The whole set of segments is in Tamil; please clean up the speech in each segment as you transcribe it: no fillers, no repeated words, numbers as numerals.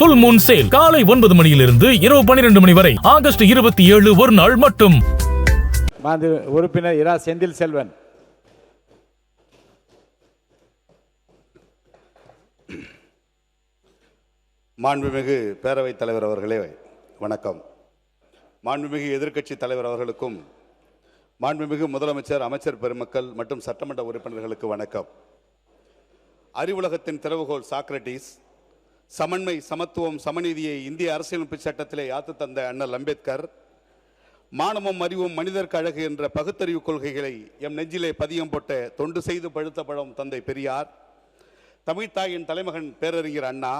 ஃபுல் மூன் சேல் காலை 9 மணியிலிருந்து இரவு 12 மணி வரை ஆகஸ்ட் 27 ஒரு நாள் மட்டும். உறுப்பினர் இரா செந்தில் செல்வன். மாண்புமிகு பேரவைத் தலைவர் அவர்களே வணக்கம். மாண்புமிகு எதிர்க்கட்சி தலைவர் அவர்களுக்கும் மாண்புமிகு முதலமைச்சர், அமைச்சர் பெருமக்கள் மற்றும் சட்டமன்ற உறுப்பினர்களுக்கு வணக்கம். அறிவுலகத்தின் திறவுகோல் சாக்ரட்டிஸ், சமன்மை, சமத்துவம், சமநீதியை இந்திய அரசியலமைப்பு சட்டத்திலே யாத்து தந்த அண்ணல் அம்பேத்கர், மானமும் அறிவும் மனிதர்க்கு அழகு என்ற பகுத்தறிவு கொள்கைகளை எம் நெஞ்சிலே பதியம் போட்ட தொண்டு செய்து பழுத்த பழம் தந்தை பெரியார், தமிழ்த்தாயின் தலைமகன் பேரறிஞர் அண்ணா,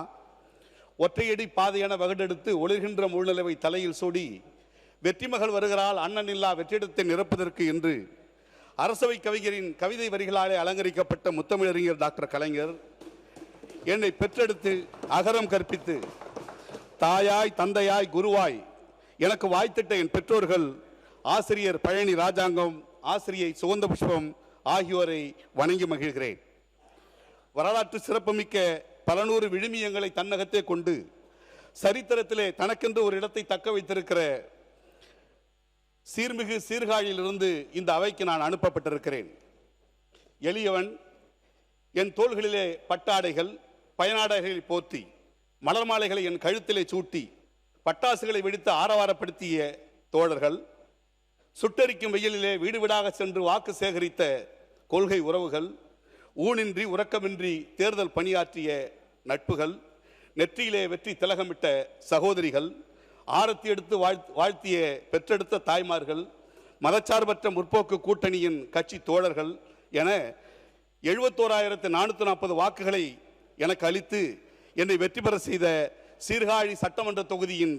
ஒற்றையடி பாதையென வகுடெடுத்து ஒளிர்கின்ற முழுநிலவை தலையில் சூடி வெற்றிமகள் வருகிறால் அண்ணன் இல்லா வெற்றிடத்தை நிரப்புவதற்கு என்று அரசவை கவிஞரின் கவிதை வரிகளாலே அலங்கரிக்கப்பட்ட முத்தமிழறிஞர் டாக்டர் கலைஞர் என்னை பெற்றெடுத்து அகரம் கற்பித்து தாயாய், தந்தையாய், குருவாய் எனக்கு வாய்த்திட்ட என் பெற்றோர்கள் ஆசிரியர் பழனி ராஜாங்கம், ஆசிரியை சுகந்த புஷ்பம் ஆகியோரை வணங்கி மகிழ்கிறேன். வரலாற்று சிறப்புமிக்க பல நூறு விழுமியங்களை தன்னகத்தே கொண்டு சரித்திரத்திலே தனக்கென்று ஒரு இடத்தை தக்க வைத்திருக்கிற சீர்மிகு சீர்காழியிலிருந்து இந்த அவைக்கு நான் அனுப்பப்பட்டிருக்கிறேன். எளியவன், என் தோள்களிலே பட்டாடைகள், பயனாடைகளை போற்றி, மலர் மாலைகளை என் கழுத்திலே சூட்டி, பட்டாசுகளை வெடித்து ஆரவாரப்படுத்திய தோழர்கள், சுட்டரிக்கும் வெயிலிலே வீடு வீடாக சென்று வாக்கு சேகரித்த கொள்கை உறவுகள், ஊனின்றி உறக்கமின்றி தேர்தல் பணியாற்றிய நட்புகள், நெற்றியிலே வெற்றி திலகமிட்ட சகோதரிகள், ஆரத்தி எடுத்து வாழ்த்திய பெற்றெடுத்த தாய்மார்கள், மதச்சார்பற்ற முற்போக்கு கூட்டணியின் கட்சி தோழர்கள் என 71,440 வாக்குகளை எனக்கு அளித்து என்னை வெற்றி பெற செய்த சீர்காழி சட்டமன்ற தொகுதியின்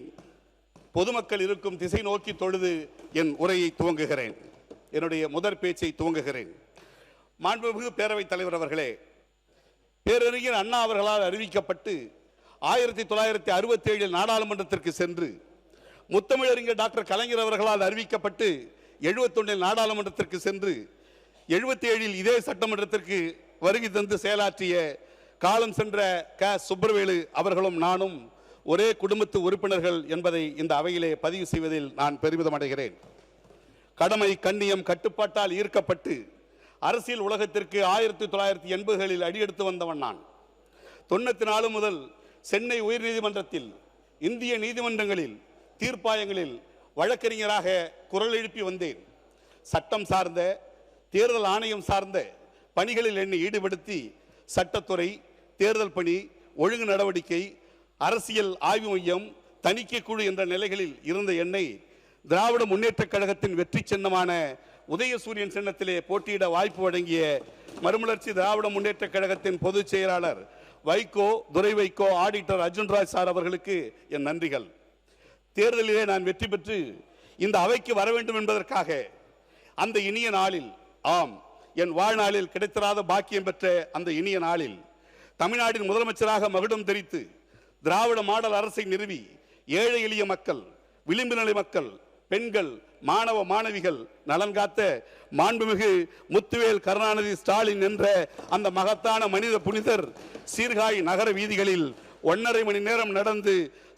பொதுமக்கள் இருக்கும் திசை நோக்கி தொழுது என் உரையை துவங்குகிறேன். என்னுடைய முதற் பேச்சை துவங்குகிறேன். மாண்புமிகு பேரவைத் தலைவர் அவர்களே, பேரறிஞர் அண்ணா அவர்களால் அறிவிக்கப்பட்டு 1967 நாடாளுமன்றத்திற்கு சென்று, முத்தமிழறிஞர் டாக்டர் கலைஞர் அவர்களால் அறிவிக்கப்பட்டு 71 நாடாளுமன்றத்திற்கு சென்று 77 இதே சட்டமன்றத்திற்கு வருகை தந்து செயலாற்றிய காலம் சென்ற சுப்பிரவேலு அவர்களும் நானும் ஒரே குடும்பத்து உறுப்பினர்கள் என்பதை இந்த அவையிலே பதிவு செய்வதில் நான் பெருமிதம் அடைகிறேன். கடமை, கண்ணியம், கட்டுப்பாட்டால் ஈர்க்கப்பட்டு அரசியல் உலகத்திற்கு 1980களில் அடியெடுத்து வந்தவன் நான். 94 முதல் சென்னை உயர்நீதிமன்றத்தில், இந்திய நீதிமன்றங்களில், தீர்ப்பாயங்களில் வழக்கறிஞராக குரல் எழுப்பி வந்தேன். சட்டம் சார்ந்த, தேர்தல் ஆணையம் சார்ந்த பணிகளில் என்னை ஈடுபடுத்தி சட்டத்துறை, தேர்தல் பணி, ஒழுங்கு நடவடிக்கை, அரசியல் ஆய்வு மையம், தணிக்கை குழு என்ற நிலைகளில் இருந்த என்னை திராவிட முன்னேற்ற கழகத்தின் வெற்றி சின்னமான உதயசூரியன் சின்னத்திலே போட்டியிட வாய்ப்பு வழங்கிய மறுமலர்ச்சி திராவிட முன்னேற்ற கழகத்தின் பொதுச் செயலாளர் வைகோ, துரை வைகோ, ஆடிட்டர் அர்ஜுன்ராஜ் சார் அவர்களுக்கு என் நன்றிகள். தேர்தலிலே நான் வெற்றி பெற்று இந்த அவைக்கு வர வேண்டும் என்பதற்காக அந்த இனிய நாளில், ஆம், என் வாழ்நாளில் கிடைத்திராத பாக்கியம் பெற்ற அந்த இனிய நாளில் தமிழ்நாட்டின் முதலமைச்சராக மகுடம் தெரித்து திராவிட மாடல் அரசை நிறுவி ஏழை எளிய மக்கள், விளிம்பு நிலை மக்கள், பெண்கள், மாணவ மாணவிகள் நலன் காத்த மாண்புமிகு முத்துவேல் கருணாநிதி ஸ்டாலின் என்ற அந்த மகத்தான மனித புனிதர் சீர்காழி நகர வீதிகளில் 1.5 மணி நேரம் நடந்து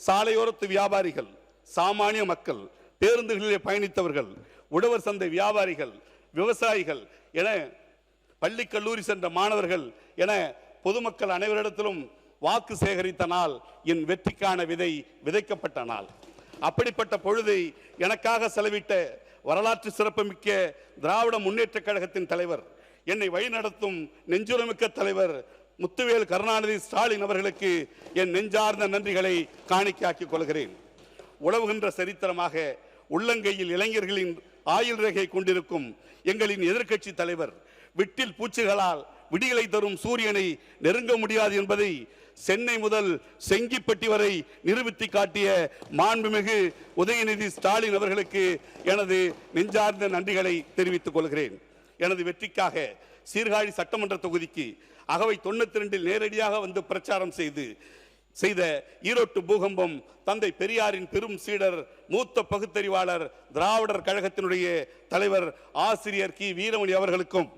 சாலையோரத்து வியாபாரிகள், சாமானிய மக்கள், பேருந்துகளிலே பயணித்தவர்கள், உழவர் சந்தை வியாபாரிகள், விவசாயிகள் என பள்ளி கல்லூரி சென்ற மாணவர்கள் என பொதுமக்கள் அனைவரிடத்திலும் வாக்கு சேகரித்த நாள் என் வெற்றிக்கான விதை விதைக்கப்பட்ட நாள். அப்படிப்பட்ட பொழுதை எனக்காக செலவிட்ட வரலாற்று சிறப்புமிக்க திராவிட முன்னேற்ற கழகத்தின் தலைவர், என்னை வழிநடத்தும் நெஞ்சுரமிக்க தலைவர் முத்துவேல் கருணாநிதி ஸ்டாலின் அவர்களுக்கு என் நெஞ்சார்ந்த நன்றிகளை காணிக்கையாக்கிக் கொள்கிறேன். உழவுகின்ற சரித்திரமாக உள்ளங்கையில் இளைஞர்களின் ஆயுள் ரேகை கொண்டிருக்கும் எங்களின் எதிர்க்கட்சி தலைவர், விட்டில் பூச்சிகளால் விடிகளை தரும் சூரியனை நெருங்க முடியாது என்பதை சென்னை முதல் செங்கிப்பட்டி வரை நிரூபித்து காட்டிய மாண்புமிகு உதயநிதி ஸ்டாலின் அவர்களுக்கு எனது நெஞ்சார்ந்த நன்றிகளை தெரிவித்துக் கொள்கிறேன். எனது வெற்றிக்காக சீர்காழி சட்டமன்ற தொகுதிக்கு அகவை 92 நேரடியாக வந்து பிரச்சாரம் செய்த ஈரோட்டு பூகம்பம் தந்தை பெரியாரின் பெரும் சீடர், மூத்த பகுத்தறிவாளர், திராவிடர் கழகத்தினுடைய தலைவர் ஆசிரியர் கி வீரமணி அவர்களுக்கும்,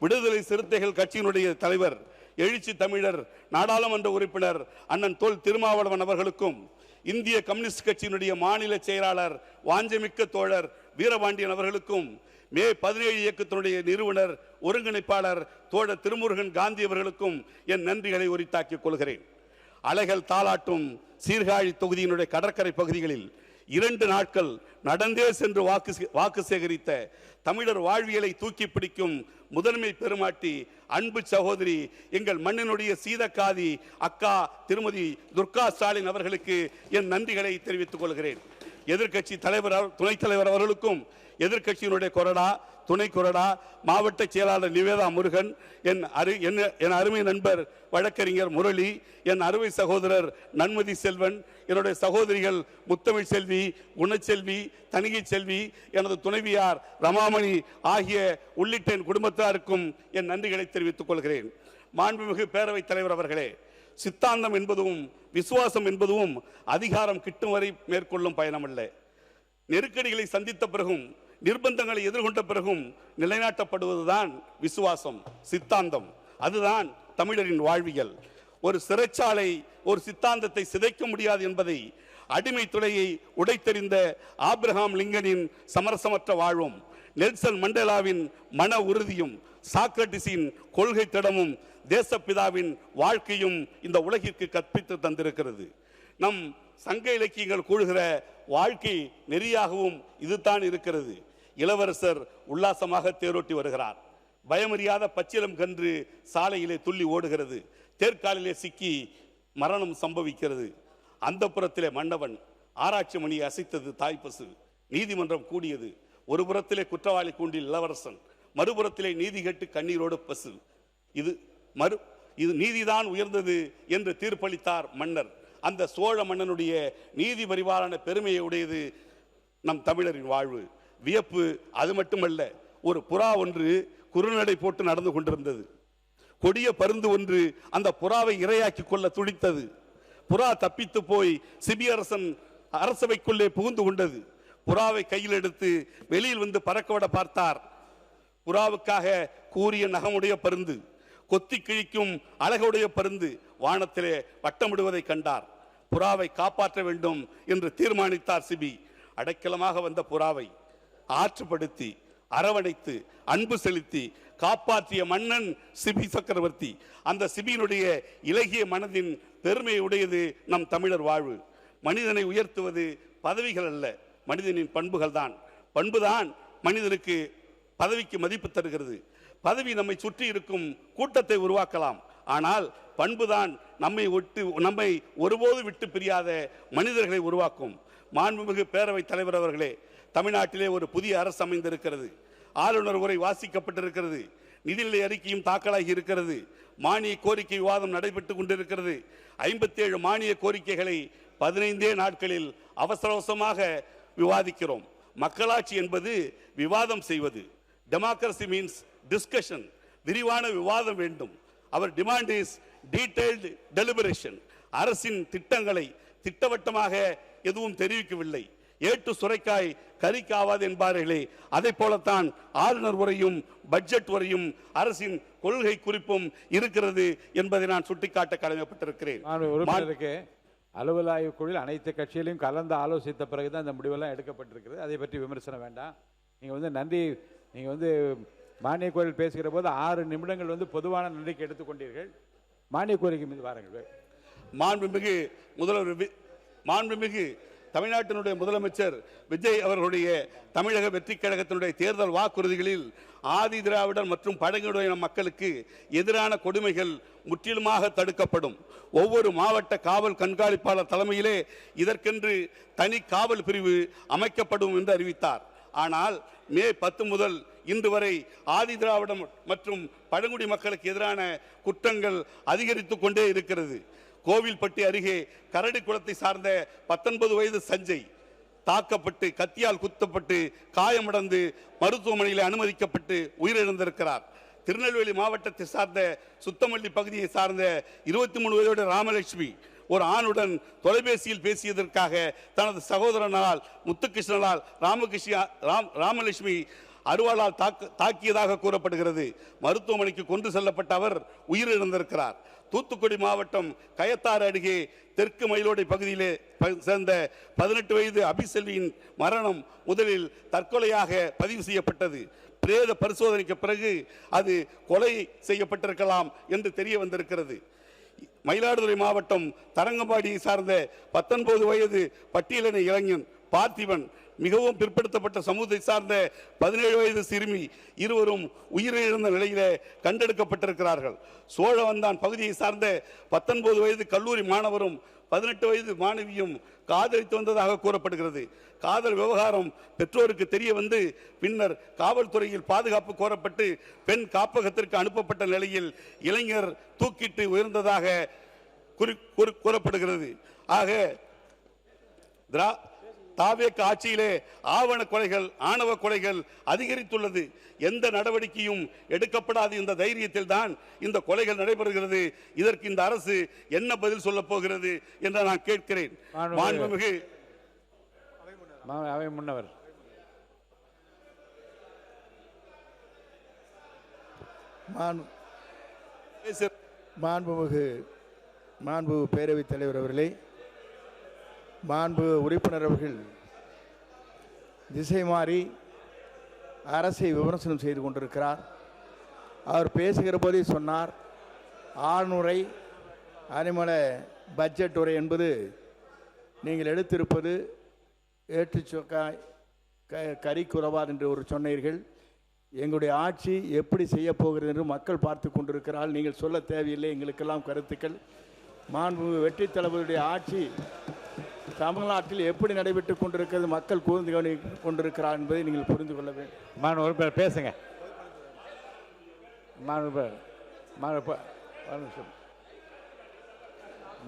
விடுதலை சிறுத்தைகள் கட்சியினுடைய தலைவர் எழுச்சி தமிழர் நாடாளுமன்ற உறுப்பினர் அண்ணன் தொல் திருமாவளவன் அவர்களுக்கும், இந்திய கம்யூனிஸ்ட் கட்சியினுடைய மாநில செயலாளர் வாஞ்சமிக்க தோழர் வீரபாண்டியன் அவர்களுக்கும், மே 17 இயக்கத்தினுடைய நிறுவனர் ஒருங்கிணைப்பாளர் தோழர் திருமுருகன் காந்தி அவர்களுக்கும் என் நன்றிகளை உரித்தாக்கிக் கொள்கிறேன். அலைகள் தாளாட்டும் சீர்காழி தொகுதியினுடைய கடற்கரை பகுதிகளில் 2 நாட்கள் நடந்தே சென்று வாக்கு சேகரித்த தமிழர் வாழ்வியலை தூக்கி பிடிக்கும் முதன்மை பெருமாட்டி அன்பு சகோதரி எங்கள் மண்ணினுடைய சீதக்காதி அக்கா திருமதி துர்கா ஸ்டாலின் அவர்களுக்கு என் நன்றிகளை தெரிவித்துக் கொள்கிறேன். எதிர்க்கட்சி தலைவர் துணைத் தலைவர் அவர்களுக்கும், எதிர்க்கட்சியினுடைய கொறடா துணை கொறடா மாவட்ட செயலாளர் நிவேதா முருகன், என் அருமை நண்பர் வழக்கறிஞர் முரளி, என் அருமை சகோதரர் நன்மதி செல்வன், என்னுடைய சகோதரிகள் முத்தமிழ் செல்வி, குணச்செல்வி, தணிகை செல்வி, எனது துணைவியார் ரமாமணி ஆகிய உள்ளிட்ட என் குடும்பத்தாருக்கும் என் நன்றிகளை தெரிவித்துக் கொள்கிறேன். மாண்புமிகு பேரவைத் தலைவர் அவர்களே, சித்தாந்தம் என்பதும் விசுவாசம் என்பதும் அதிகாரம் கிட்டும் வரை மேற்கொள்ளும் பயணமல்ல. நெருக்கடிகளை சந்தித்த பிறகும் நிர்பந்தங்களை எதிர்கொண்ட பிறகும் நிலைநாட்டப்படுவதுதான் விசுவாசம், சித்தாந்தம். அதுதான் தமிழரின் வாழ்வியல். ஒரு சிறைச்சாலை ஒரு சித்தாந்தத்தை சிதைக்க முடியாது என்பதை அடிமை துளையை உடைத்தெறிந்த ஆப்ரஹாம் லிங்கனின் சமரசமற்ற வாழ்வும், நெல்சன் மண்டேலாவின் மன உறுதியும், சாக்ரட்டிஸின் கொள்கை திடமும், தேசப்பிதாவின் வாழ்க்கையும் இந்த உலகிற்கு கற்பித்து தந்திருக்கிறது. நம் சங்க இலக்கியங்கள் கூறுகிற வாழ்க்கை நெறியாகவும் இதுதான் இருக்கிறது. இளவரசர் உல்லாசமாக தேரோட்டி வருகிறார். பயமறியாத பச்சிலம் கன்று சாலையிலே துள்ளி ஓடுகிறது. தேர்காலிலே சிக்கி மரணம் சம்பவிக்கிறது. அந்த புறத்திலே மன்னவன் ஆராய்ச்சி மணியை அசைத்தது தாய்ப்பசு. நீதிமன்றம் கூடியது. ஒரு புறத்திலே குற்றவாளி கூண்டில் இளவரசன், மறுபுறத்திலே நீதி கேட்டு கண்ணீரோடு பசு. இது நீதிதான் உயர்ந்தது என்று தீர்ப்பளித்தார் மன்னர். அந்த சோழ மன்னனுடைய நீதி பரிபாலன பெருமையை உடையது நம் தமிழரின் வாழ்வு. வியப்பு அது மட்டுமல்ல, ஒரு புறா ஒன்று குறுநடை போட்டு நடந்து கொண்டிருந்தது. கொடிய பருந்து ஒன்று அந்த புறாவை இரையாக்கி கொள்ள துடித்தது. புறா தப்பித்து போய் சிபியரசன் அரசவைக்குள்ளே புகுந்து கொண்டது. புறாவை கையில் எடுத்து வெளியில் வந்து பறக்கவிட பார்த்தார். புறாவுக்காக கூரிய நகமுடைய பருந்து, கொத்தி கிழிக்கும் அழகுடைய பருந்து வானத்திலே வட்டமிடுவதை கண்டார். புறாவை காப்பாற்ற வேண்டும் என்று தீர்மானித்தார் சிபி. அடைக்கலமாக வந்த புறாவை ஆற்றுப்படுத்தி அரவணைத்து அன்பு செலுத்தி காப்பாற்றிய மன்னன் சிபி சக்கரவர்த்தி. அந்த சிபியினுடைய இலகிய மனதின் பெருமையை உடையது நம் தமிழர் வாழ்வு. மனிதனை உயர்த்துவது பதவிகள் அல்ல, மனிதனின் பண்புகள் தான். பண்புதான் மனிதனுக்கு பதவிக்கு மதிப்பு தருகிறது. பதவி நம்மை சுற்றி இருக்கும் கூட்டத்தை உருவாக்கலாம், ஆனால் பண்புதான் நம்மை ஒருபோது விட்டு பிரியாத மனிதர்களை உருவாக்கும். மாண்புமிகு பேரவைத் தலைவர் அவர்களே, தமிழ்நாட்டிலே ஒரு புதிய அரசு அமைந்திருக்கிறது. ஆளுநர் உரை வாசிக்கப்பட்டிருக்கிறது. நிதிநிலை அறிக்கையும் தாக்கலாகி இருக்கிறது. மானிய கோரிக்கை விவாதம் நடைபெற்றுக் கொண்டிருக்கிறது. 57 மானிய கோரிக்கைகளை 15 நாட்களில் அவசர அவசரமாக விவாதிக்கிறோம். மக்களாட்சி என்பது விவாதம் செய்வது. Democracy means discussion. விரிவான விவாதம் வேண்டும். அவர் டிமாண்ட் இஸ் டீடைல்டு டெலிபரேஷன். அரசின் திட்டங்களை திட்டவட்டமாக எதுவும் தெரிவிக்கவில்லை. ஏட்டு சுரைக்காய் கறிக்காவாது என்பார்களே, அதை போலத்தான் ஆளுநர் உரையும் பட்ஜெட் உரையும் அரசின் கொள்கை குறிப்பும் இருக்கிறது என்பதை நான் சுட்டிக்காட்ட கடமைப்பட்டிருக்கிறேன். அலுவல் ஆய்வு குழுவில் அனைத்து கட்சிகளையும் கலந்து ஆலோசித்த பிறகுதான் இந்த முடிவெல்லாம் எடுக்கப்பட்டிருக்கிறது. அதை பற்றி விமர்சனம் வேண்டாம். நீங்கள் மானிய கோரிக்கை பேசுகிற போது 6 நிமிடங்கள் பொதுவான நன்றிக்கு எடுத்துக்கொண்டீர்கள். மானிய கோரிக்கை மீது வாருங்கள். மாண்புமிகு தமிழ்நாட்டினுடைய முதலமைச்சர் விஜய் அவர்களுடைய தமிழக வெற்றி கழகத்தினுடைய தேர்தல் வாக்குறுதிகளில் ஆதி திராவிடர் மற்றும் பழங்குடியின மக்களுக்கு எதிரான கொடுமைகள் முற்றிலுமாக தடுக்கப்படும். ஒவ்வொரு மாவட்ட காவல் கண்காணிப்பாளர் தலைமையிலே இதற்கென்று தனி காவல் பிரிவு அமைக்கப்படும் என்று அறிவித்தார். ஆனால் மே 10 முதல் இன்று வரை ஆதி திராவிடம் மற்றும் பழங்குடி மக்களுக்கு எதிரான குற்றங்கள் அதிகரித்துக் கொண்டே இருக்கிறது. கோவில்பட்டி அருகே கரடி குளத்தை சார்ந்த 19 வயது சஞ்சய் தாக்கப்பட்டு கத்தியால் குத்தப்பட்டு காயமடைந்து மருத்துவமனையில் அனுமதிக்கப்பட்டு உயிரிழந்திருக்கிறார். திருநெல்வேலி மாவட்டத்தை சார்ந்த சுத்தமல்லி பகுதியை சார்ந்த 23 வயதுடைய ராமலட்சுமி ஒரு ஆணுடன் தொலைபேசியில் பேசியதற்காக தனது சகோதரனால் முத்துகிருஷ்ணனால் ராமலட்சுமி அருவாளால் தாக்கியதாக கூறப்படுகிறது. மருத்துவமனைக்கு கொண்டு செல்லப்பட்ட அவர் உயிரிழந்திருக்கிறார். தூத்துக்குடி மாவட்டம் கயத்தாறு அருகே தெற்கு மயிலோடை பகுதியிலே சேர்ந்த 18 வயது அபிசெல்வியின் மரணம் முதலில் தற்கொலையாக பதிவு செய்யப்பட்டது. பிரேத பரிசோதனைக்கு பிறகு அது கொலை செய்யப்பட்டிருக்கலாம் என்று தெரிய வந்திருக்கிறது. மயிலாடுதுறை மாவட்டம் தரங்கம்பாடியை சார்ந்த 19 வயது பட்டியலின இளைஞன் பார்த்திபன் மிகவும் பிற்படுத்தப்பட்ட சமூகத்தை சார்ந்த 17 வயது சிறுமி இருவரும் உயிரிழந்த நிலையிலே கண்டெடுக்கப்பட்டிருக்கிறார்கள். சோழவந்தான் பகுதியை சார்ந்த 19 வயது கல்லூரி மாணவரும் 18 வயது மாணவியும் காதலித்து வந்ததாக கூறப்படுகிறது. காதல் விவகாரம் பெற்றோருக்கு தெரிய வந்து பின்னர் காவல்துறையில் பாதுகாப்பு கோரப்பட்டு பெண் காப்பகத்திற்கு அனுப்பப்பட்ட நிலையில் இளைஞர் தூக்கிட்டு உயர்ந்ததாக கூறப்படுகிறது. ஆக தாவேக ஆட்சியிலே ஆவண கொலைகள், ஆணவ கொலைகள் அதிகரித்துள்ளது. எந்த நடவடிக்கையும் எடுக்கப்படாத இந்த தைரியத்தில் தான் இந்த கொலைகள் நடைபெறுகிறது. இதற்கு இந்த அரசு என்ன பதில் சொல்ல போகிறது என்று நான் கேட்கிறேன். மாண்புமிகு அவை முன்னவர் மாண்பு பேரவைத் தலைவர் அவர்களே, மாண்பு உறுப்பினர் அவர்கள் திசை மாறி அரசை விமர்சனம் செய்து கொண்டிருக்கிறார். அவர் பேசுகிற போதே சொன்னார், ஆளுநரை அனிமல பட்ஜெட் உரை என்பது நீங்கள் எடுத்திருப்பது ஏற்றுச்சொக்காய் கறிக்குறவார் என்று ஒரு சொன்னீர்கள். எங்களுடைய ஆட்சி எப்படி செய்ய போகிறது என்று மக்கள் பார்த்து கொண்டிருக்கிறார். நீங்கள் சொல்ல தேவையில்லை, எங்களுக்கெல்லாம் கருத்துக்கள். மாண்பு வெற்றி தளபதியுடைய ஆட்சி தமிழ்நாட்டில் எப்படி நடைபெற்றுக் கொண்டிருக்கிறது, மக்கள் கூர்ந்து கவனித்துக் கொண்டிருக்கிறார் என்பதை நீங்கள் புரிந்து கொள்ள வேண்டும். மாண்பு உறுப்பினர் பேசுங்க.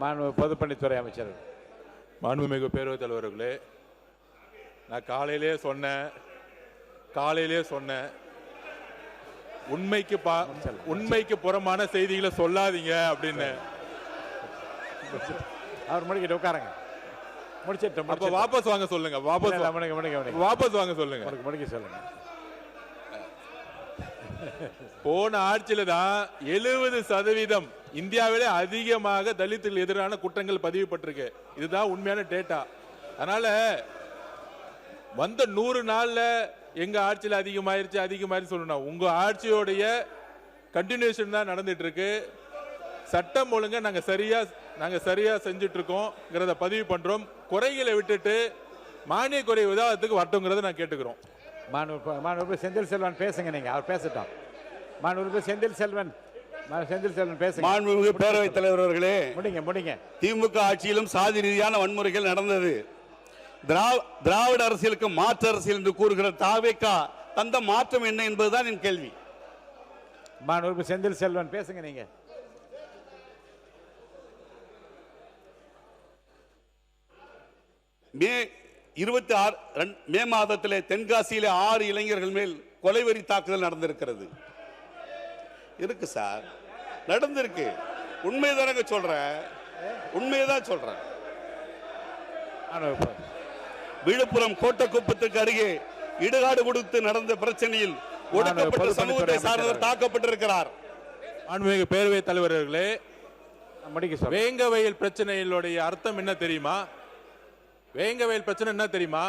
மாண்பு பொதுப்பணித்துறை அமைச்சர். மாண்புமிகு பேரவைத் தலைவர்களே, நான் காலையிலே சொன்னேன் உண்மைக்கு புறமான செய்திகளை சொல்லாதீங்க அப்படின்னு. அவர் முடிக்கிட்டு உட்காருங்க. முடிச்சிட்டு வாபஸ் வாங்க சொல்லுங்க. வாபஸ் வாங்க சொல்லுங்க. முடிக்க சொல்லுங்க. போன ஆட்சியில தான் 70% இந்தியாவிலே அதிகமாக தலித்துகள் எதிரான குற்றங்கள் பதிவுபட்டிருக்கு. இதுதான் உண்மையான டேட்டா. அதனால வந்த 100 நாள்ல எங்க ஆட்சியில் அதிகமாயிருச்சு சொல்லணும். உங்க ஆட்சியோடைய கண்டினியூஷன் தான் நடந்துட்டு இருக்கு. சட்டம் ஒழுங்க நாங்க சரியா செஞ்சுட்டு இருக்கோம்ங்கிறத பதிவு பண்றோம். குறைகளை விட்டுட்டு மானிய குறை விவாதத்துக்கு வரட்டுங்கிறத நான் கேட்டுக்கிறோம். மாண்பு செந்தில் செல்வன் பேசுங்க. நீங்க அவர் பேசட்டும். மாண்பு செந்தில் செல்வன் பேசுங்க. மாண்புமிகு பேரவைத் தலைவர் அவர்களே, முடிங்க. திமுக ஆட்சியிலும் சாதி ரீதியான வன்முறைகள் நடந்தது. திராவிட அரசியலுக்கு மாற்று அரசியல் என்று கூறுகிற தாவேகா தந்த மாற்றம் என்ன என்பதுதான் என் கேள்வி. மாண்பு செந்தில் செல்வன் பேசுங்க. நீங்க மே 26 மாதத்திலே தென்காசியிலே 6 இளைஞர்கள் மேல் கொலைவெறி தாக்குதல் நடந்திருக்கிறது. இருக்கு சார், நடந்திருக்கு. உண்மைதானங்க சொல்றேன். விழுப்புரம் கோட்டக்குப்பத்துக்கு அருகே இடுகாடு கொடுத்து நடந்த பிரச்சனையில் ஒடுக்கப்பட்ட சமூகத்தை சார்ந்தவர் தாக்கப்பட்டிருக்கிறார். மாண்புமிகு பேரவைத் தலைவர்களே, வேங்கவயல் பிரச்சனைகளுடைய அர்த்தம் என்ன தெரியுமா? வேங்கவயல் பிரச்சனை என்ன தெரியுமா?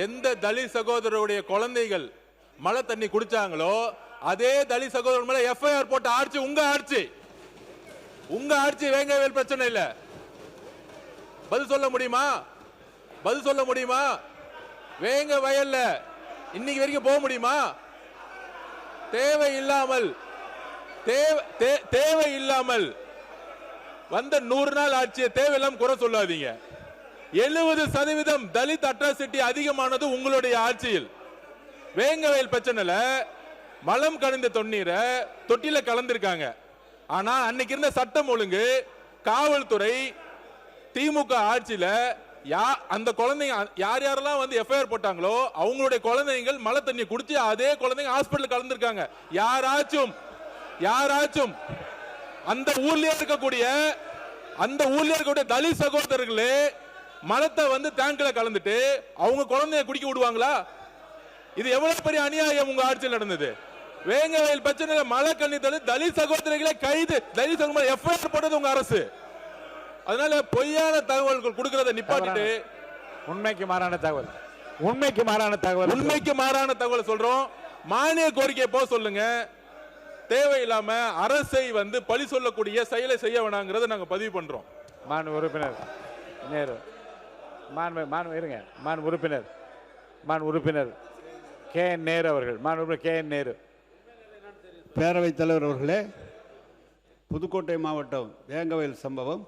எந்த தலித் சகோதரருடைய குழந்தைகள் மழை தண்ணி குடிச்சாங்களோ அதே தலித் சகோதரர் மேல எஃப்ஐஆர் போட்ட ஆட்சி உங்க ஆட்சி. வேங்கவயல் பிரச்சனை இல்ல. பதில் சொல்ல முடியுமா? வேங்க வயல்ல இன்னைக்கு வரைக்கும் போக முடியுமா? தேவையில்லாமல் வந்த 100 நாள் ஆட்சியை தேவையில்லாம குறை சொல்லாதீங்க. 70% தலித் அட்ராசிட்டி அதிகமானது உங்களுடைய ஆட்சியில். வேங்கவயல் பிரச்சனைல மலம் கலந்த தண்ணீரை தொட்டில கலந்திருக்காங்க. ஆனா அன்னைக்கு இருந்த சட்டம் ஒழுங்கு, காவல்துறை, திமுக ஆட்சியில அந்த குழந்தைங்க யாரெல்லாம் வந்து எஃப்ஐஆர் போட்டாங்களோ அவங்களுடைய குழந்தைகள் மழை தண்ணி குடிச்சு அதே குழந்தைங்க ஹாஸ்பிட்டல் கலந்துருக்காங்க. யாராச்சும் அந்த ஊர்ல இருக்கக்கூடிய தலித் சகோதரர்களே மலத்தை வந்து டேங்க்ல கலந்துட்டு அவங்க குழந்தைய குடிக்க விடுவாங்களா? இது எவ்வளவு பெரிய அநியாயம் உங்க ஆட்சியில் நடந்தது. வேங்கவயல் பிரச்சனையில மழை கண்ணி தலித் சகோதரிகளை கைது, தலித் சகோதரி எஃப்ஐஆர் போட்டது உங்க அரசு. அதனால பொய்யான தகவல்கள் கொடுக்கறத நிப்பாட்டிட்டு உண்மைக்கு மாறான தகவல், உண்மைக்கு மாறான தகவல் சொல்றோம். மானிய கோரிக்கை போக சொல்லுங்க. தேவையில்லாம அரசை பழி சொல்லக்கூடிய செயலை செய்ய வேணாங்கிறத நாங்க பதிவு பண்றோம். மாண்பு உறுப்பினர் நேரு, மாண்பு உறுப்பினர் கே என் நேரு அவர்கள். மாண்பு உறுப்பினர் கே என் நேரு. பேரவைத் தலைவர் அவர்களே, புதுக்கோட்டை மாவட்டம் வேங்கவயல் சம்பவம்.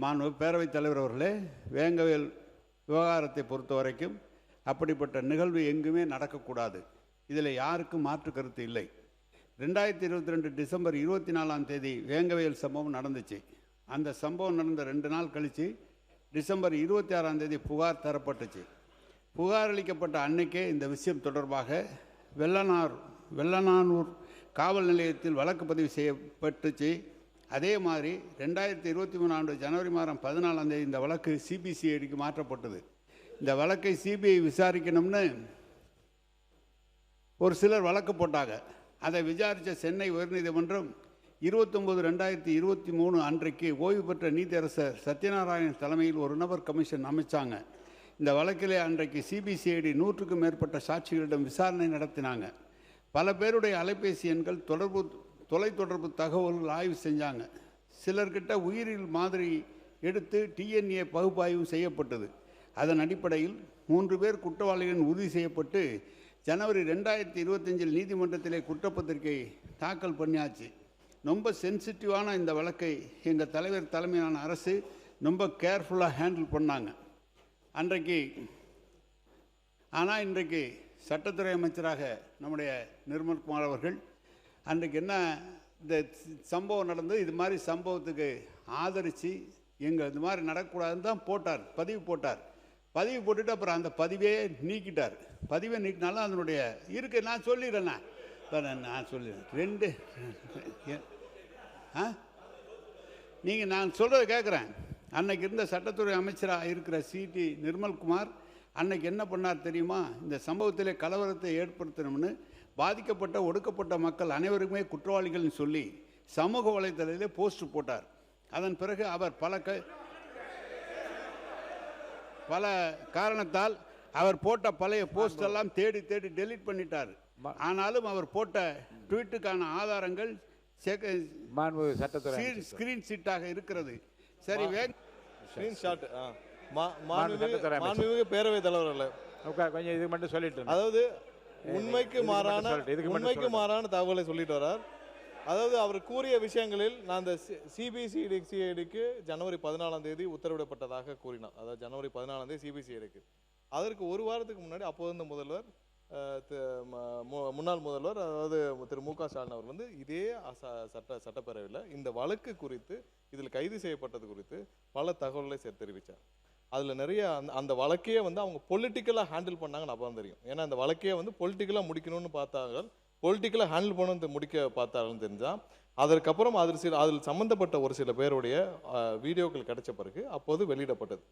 மாண்பு பேரவைத் தலைவர் அவர்களே, வேங்கவயல் விவகாரத்தை பொறுத்த வரைக்கும் அப்படிப்பட்ட நிகழ்வு எங்குமே நடக்கக்கூடாது. இதில் யாருக்கும் மாற்று கருத்து இல்லை. 2022 டிசம்பர் 24 வேங்கவயல் சம்பவம் நடந்துச்சு. அந்த சம்பவம் நடந்த 2 நாள் கழித்து டிசம்பர் 26 புகார் தரப்பட்டுச்சு. புகார் அளிக்கப்பட்ட அன்னைக்கே இந்த விஷயம் தொடர்பாக வெள்ளனானூர் காவல் நிலையத்தில் வழக்கு பதிவு செய்யப்பட்டுச்சு. அதே மாதிரி 2023 ஜனவரி மாதம் 14 இந்த வழக்கு சிபிசிஐடிக்கு மாற்றப்பட்டது. இந்த வழக்கை சிபிஐ விசாரிக்கணும்னு ஒரு சிலர் வழக்கு போட்டாங்க. அதை விசாரித்த சென்னை உயர்நீதிமன்றம் 29/2023 அன்றைக்கு ஓய்வு பெற்ற நீதியரசர் சத்யநாராயணன் தலைமையில் ஒரு நபர் கமிஷன் அமைச்சாங்க. இந்த வழக்கிலே அன்றைக்கு சிபிசிஐடி 100க்கும் மேற்பட்ட சாட்சிகளிடம் விசாரணை நடத்தினாங்க. பல பேருடைய அலைபேசி எண்கள், தொலைத்தொடர்பு தகவல்கள் ஆய்வு செஞ்சாங்க. சிலர்கிட்ட உயிரியல் மாதிரி எடுத்து டிஎன்ஏ பகுப்பாய்வு செய்யப்பட்டது. அதன் அடிப்படையில் 3 பேர் குற்றவாளிகள் உறுதி செய்யப்பட்டு ஜனவரி 2025 நீதிமன்றத்திலே குற்றப்பத்திரிகை தாக்கல் பண்ணியாச்சு. ரொம்ப சென்சிட்டிவான இந்த வழக்கை எங்கள் தலைவர் தலைமையிலான அரசு ரொம்ப கேர்ஃபுல்லாக ஹேண்டில் பண்ணாங்க அன்றைக்கு. ஆனால் இன்றைக்கு சட்டத்துறை அமைச்சராக நம்முடைய நிர்மல்குமார் அவர்கள் அன்றைக்கு என்ன இந்த சம்பவம் நடந்தது, இது மாதிரி சம்பவத்துக்கு ஆதரித்து எங்கள் இது மாதிரி நடக்கக்கூடாதுன்னு தான் பதிவு போட்டார். பதிவு போட்டுட்டு அப்புறம் அந்த பதிவே நீக்கிட்டார். பதிவை நீக்கினாலும் அதனுடைய இருக்கு. நான் சொல்லிடுறேண்ணா, நான் சொல்லிடுறேன். நீங்கள் நான் சொல்கிறத கேட்குறேன். அன்னைக்கு இருந்த சட்டத்துறை அமைச்சராக இருக்கிற சிடி நிர்மல்குமார் அன்னைக்கு என்ன பண்ணார் தெரியுமா? இந்த சம்பவத்திலே கலவரத்தை ஏற்படுத்தணும்னு பாதிக்கப்பட்ட ஒடுக்கப்பட்ட மக்கள் அனைவருக்குமே குற்றவாளிகள்னு சொல்லி சமூக வலைதளத்திலே போஸ்ட் போட்டார். அதன் பிறகு அவர் பல காரணத்தால் அவர் போட்ட பழைய போஸ்ட் எல்லாம் தேடி டெலீட் பண்ணிட்டார். ஆனாலும் அவர் போட்ட ட்வீட்டுக்கான ஆதாரங்கள் ஸ்கிரீன் ஷீட்டாக இருக்கிறது. சரி, மாண்புமிகு பேரவைத் தலைவர்களே, கொஞ்சம் இது மட்டும் சொல்லிட்டு, அதாவது உண்மைக்கு மாறான தகவலை சொல்லிட்டு வரார். அதாவது அவர் கூறிய விஷயங்களில் நான் இந்த சிபிசிஐடிக்கு ஜனவரி 14 உத்தரவிடப்பட்டதாக கூறினார். அதாவது ஜனவரி 14 சிபிசிஐடிக்கு. அதற்கு ஒரு வாரத்துக்கு முன்னாடி அப்போது முதல்வர், முன்னாள் முதல்வர், அதாவது திரு மு க ஸ்டாலின் அவர் இதே சட்டப்பேரவையில் இந்த வழக்கு குறித்து, இதில் கைது செய்யப்பட்டது குறித்து பல தகவல்களை தெரிவித்தார். அதில் நிறைய அந்த வழக்கையே அவங்க பொலிட்டிக்கலாக ஹேண்டில் பண்ணாங்கன்னு அப்போ தான் தெரியும். ஏன்னா அந்த வழக்கையே பொலிட்டிக்கலாக முடிக்கணும்னு பார்த்தாங்க, பொலிட்டிக்கலாக ஹேண்டில் பண்ண முடிக்க பார்த்தாங்கன்னு தெரிஞ்சால் அதற்கப்புறம் அதில் சம்மந்தப்பட்ட ஒரு சில பேருடைய வீடியோக்கள் கிடைச்ச பிறகு அப்போது